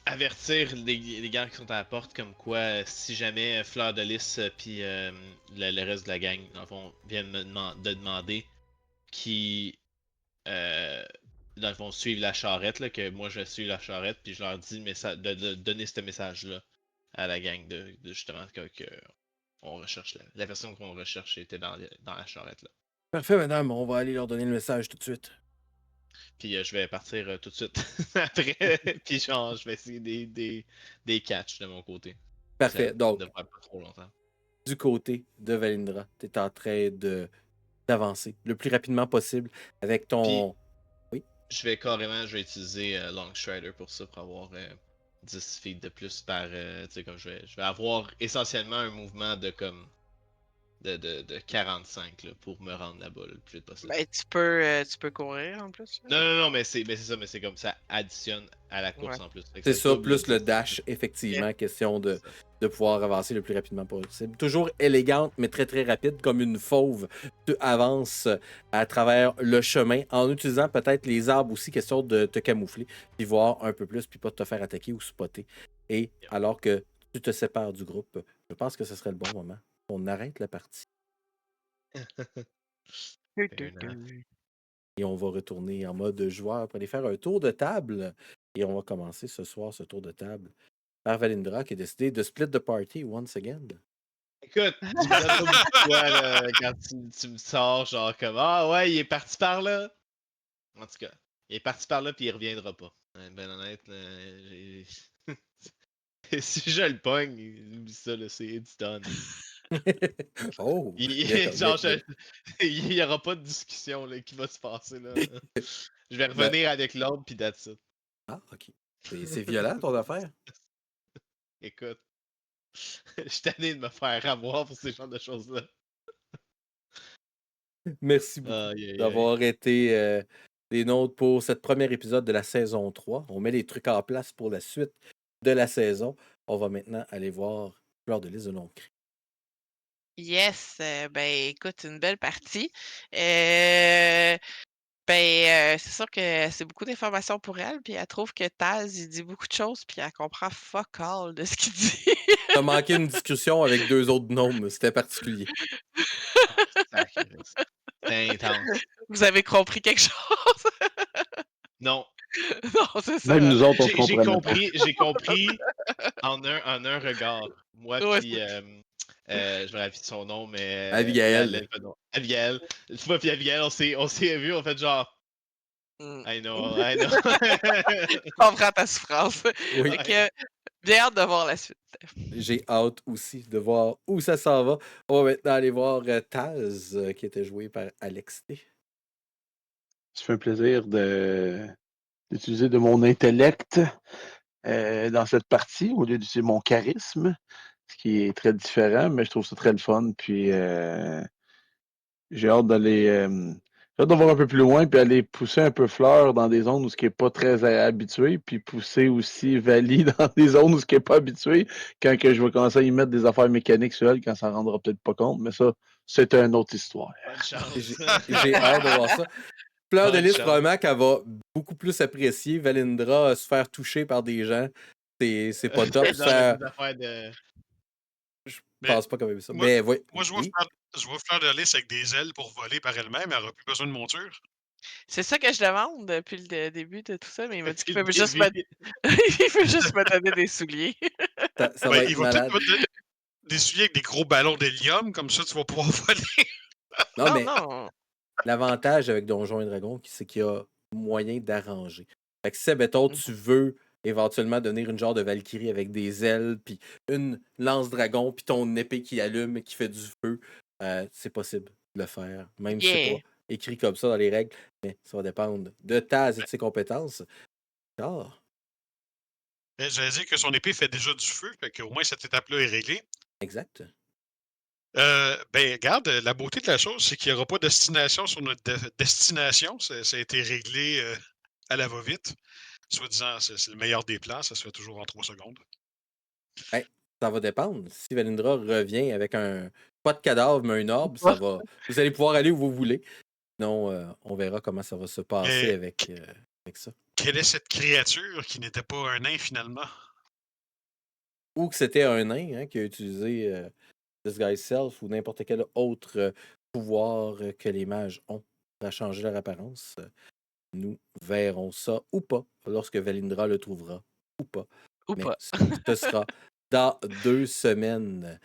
avertir les gars qui sont à la porte comme quoi si jamais Fleur de Lys puis le reste de la gang dans le fond, viennent de demander qui dans le fond suivent la charrette là, que moi je vais suivre la charrette puis je leur dis de donner ce message là à la gang de justement que on recherche la personne qu'on recherche était dans la charrette là. Parfait, madame. On va aller leur donner le message tout de suite. Puis je vais partir tout de suite après. Puis genre, je vais essayer des catchs de mon côté. Parfait. Ça Donc, devrait pas trop longtemps. du côté de Valindra, tu es en train d'avancer le plus rapidement possible avec ton... Je vais utiliser Long Strider pour ça, pour avoir 10 feet de plus par. Tu sais, comme je vais avoir essentiellement un mouvement de comme de 45 là, pour me rendre là-bas le plus vite possible. Ben, tu peux courir en plus. Non, mais c'est ça, mais c'est comme ça additionne à la course Ouais. en plus. Fait que C'est ça ça, double plus le distance. dash, effectivement, question C'est ça. de pouvoir avancer le plus rapidement possible. Toujours élégante, mais très très rapide, comme une fauve. Tu avances à travers le chemin en utilisant peut-être les arbres aussi, question de te camoufler, puis voir un peu plus, puis pas te faire attaquer ou spotter. Et alors que tu te sépares du groupe, je pense que ce serait le bon moment. On arrête la partie Fair enough. et on va retourner en mode joueur pour aller faire un tour de table. Et on va commencer ce soir ce tour de table par Valindra qui a décidé de split the party once again. Écoute, tu me donnes pas beaucoup de choix là, quand tu me sors, genre comme ah ouais, il est parti par là. En tout cas, il est parti par là puis il reviendra pas. Ben honnête, là, si je le pogne, oublie ça, là, c'est it's done. Oh! Genre, il y aura pas de discussion là, qui va se passer là. Je vais revenir avec l'ordre puis that's it. Ah, ok. C'est violent ton affaire? Écoute, je suis tanné de me faire avoir pour ces genres de choses-là. Merci beaucoup Aïe, aïe, aïe. d'avoir été des nôtres pour ce premier épisode de la saison 3. On met les trucs en place pour la suite de la saison. On va maintenant aller voir Fleur de Lys de Longcré. Yes, ben écoute, une belle partie. C'est sûr que c'est beaucoup d'informations pour elle, puis elle trouve que Taz, il dit beaucoup de choses, puis elle comprend fuck all de ce qu'il dit. T'as manqué une discussion avec 2 autres gnomes, c'était particulier. C'est intense. Vous avez compris quelque chose? Non. Non, c'est ça. Même nous autres, on se J'ai comprenait pas. j'ai compris en un regard. Moi Ouais, puis je me rappelle de son nom, mais Abigail. Abigail. Moi puis Abigail, on s'est vu, on fait genre Mm. I know. Je comprends ta souffrance. Oui, Fait que, bien hâte de voir la suite. j'ai hâte aussi de voir où ça s'en va. On va maintenant aller voir Taz, qui était joué par Alex T. Ça fait un plaisir d'utiliser de mon intellect dans cette partie au lieu d'utiliser mon charisme, ce qui est très différent, mais je trouve ça très le fun. Puis j'ai hâte j'ai hâte de voir un peu plus loin, puis aller pousser un peu Fleur dans des zones où ce qui n'est pas très habitué, puis pousser aussi Vali dans des zones où ce qui n'est pas habitué, quand que je vais commencer à y mettre des affaires mécaniques sur elle, quand ça ne rendra peut-être pas compte, mais ça, c'est une autre histoire. Bonne chance. J'ai hâte de voir ça. Fleur de Bonne Lys, chance. probablement qu'elle va beaucoup plus apprécier Valindra se faire toucher par des gens. C'est pas top. Dans Ça, des affaires de... je Mais pense pas comme ça. moi, Mais oui. moi, je vois Fleur de Lys avec des ailes pour voler par elle-même, elle n'aura plus besoin de monture. C'est ça que je demande depuis le début de tout ça, mais il m'a dit qu'il Depuis peut le juste début. il peut juste me donner des souliers. Ça va être Il va malade. peut-être te donner des souliers avec des gros ballons d'hélium, comme ça tu vas pouvoir voler. Non, Non, mais non. l'avantage avec Donjons et Dragons, c'est qu'il y a moyen d'arranger. Fait que si, mettons, tu veux éventuellement donner une genre de Valkyrie avec des ailes, puis une lance-dragon, puis ton épée qui allume, qui fait du feu, c'est possible de le faire. Même si c'est Yeah. pas écrit comme ça dans les règles, mais ça va dépendre de Taz et de ses compétences. Ah, Mais j'allais dire que son épée fait déjà du feu, fait qu'au moins cette étape-là est réglée. exact. Regarde, la beauté de la chose, c'est qu'il n'y aura pas de destination sur notre destination. Ça a été réglé à la va-vite. Soi-disant, c'est le meilleur des plans, ça se fait toujours en 3 secondes. Ça va dépendre. Si Valindra revient avec pas de cadavre, mais un orbe, ça va. Vous allez pouvoir aller où vous voulez. Sinon, on verra comment ça va se passer avec ça. Quelle est cette créature qui n'était pas un nain finalement? Ou que c'était un nain qui a utilisé Disguise Self ou n'importe quel autre pouvoir que les mages ont pour changer leur apparence. Nous verrons ça ou pas lorsque Valindra le trouvera ou pas. Ou Mais pas. ce sera dans 2 semaines.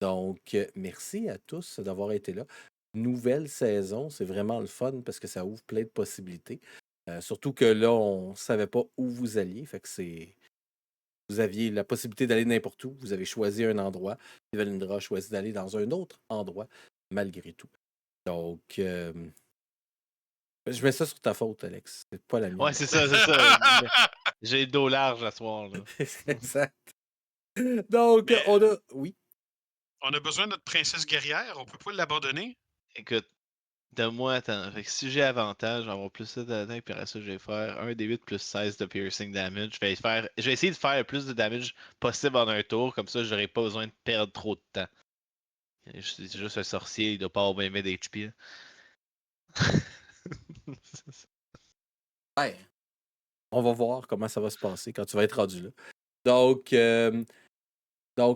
Donc, merci à tous d'avoir été là. Nouvelle saison, c'est vraiment le fun parce que ça ouvre plein de possibilités. Surtout que là, on ne savait pas où vous alliez. Fait que vous aviez la possibilité d'aller n'importe où. Vous avez choisi un endroit. Et Valindra a choisi d'aller dans un autre endroit, malgré tout. Donc, je mets ça sur ta faute, Alex. C'est pas la mienne. Ouais, c'est ça. J'ai le dos large à soir, là. Exact. Donc, on a... Oui. On a besoin de notre princesse guerrière, on peut pas l'abandonner. Écoute, donne-moi, attends. Fait que si j'ai avantage, on va avoir plus ça d'attaque, puis après ça, je vais faire 1 D8 plus 16 de piercing damage. Je vais essayer de faire le plus de damage possible en un tour, comme ça, j'aurai pas besoin de perdre trop de temps. C'est juste un sorcier, il doit pas avoir bien d'HP. là. Ouais. On va voir comment ça va se passer quand tu vas être rendu là. Donc,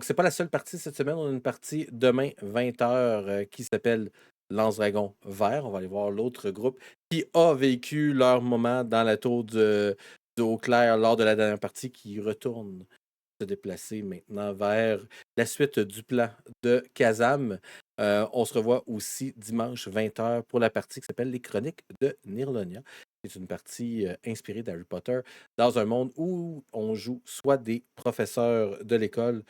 c'est pas la seule partie cette semaine. On a une partie demain, 20h, qui s'appelle Lance-Dragon Vert. On va aller voir l'autre groupe qui a vécu leur moment dans la tour du Haut-Clair lors de la dernière partie, qui retourne se déplacer maintenant vers la suite du plan de Kazam. On se revoit aussi dimanche 20h pour la partie qui s'appelle Les Chroniques de Nirlonia. C'est une partie inspirée d'Harry Potter dans un monde où on joue soit des professeurs de l'école,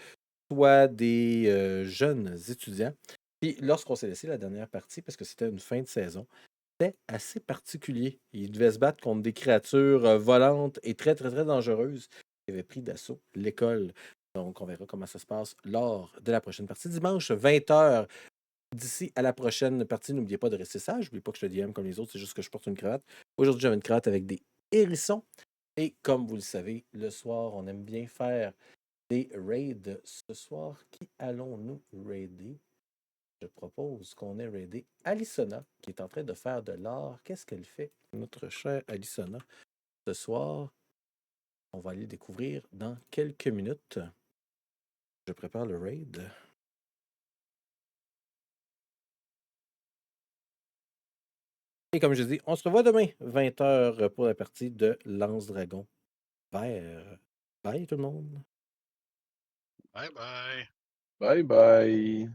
soit des jeunes étudiants. Puis lorsqu'on s'est laissé la dernière partie, parce que c'était une fin de saison, c'était assez particulier. Ils devaient se battre contre des créatures volantes et très, très, très dangereuses qui avaient pris d'assaut l'école. Donc, on verra comment ça se passe lors de la prochaine partie. Dimanche, 20h. D'ici à la prochaine partie, n'oubliez pas de rester sage. N'oubliez pas que je te DM comme les autres, c'est juste que je porte une cravate. Aujourd'hui, j'avais une cravate avec des hérissons. Et comme vous le savez, le soir, on aime bien faire des raids. Ce soir, qui allons-nous raider? Je propose qu'on ait raidé Alissona, qui est en train de faire de l'art. Qu'est-ce qu'elle fait, notre chère Alissona, ce soir? On va aller le découvrir dans quelques minutes. Je prépare le raid. Et comme je dis, on se revoit demain, 20h, pour la partie de Lance-Dragon Vert. Bye tout le monde! Bye bye. Bye bye.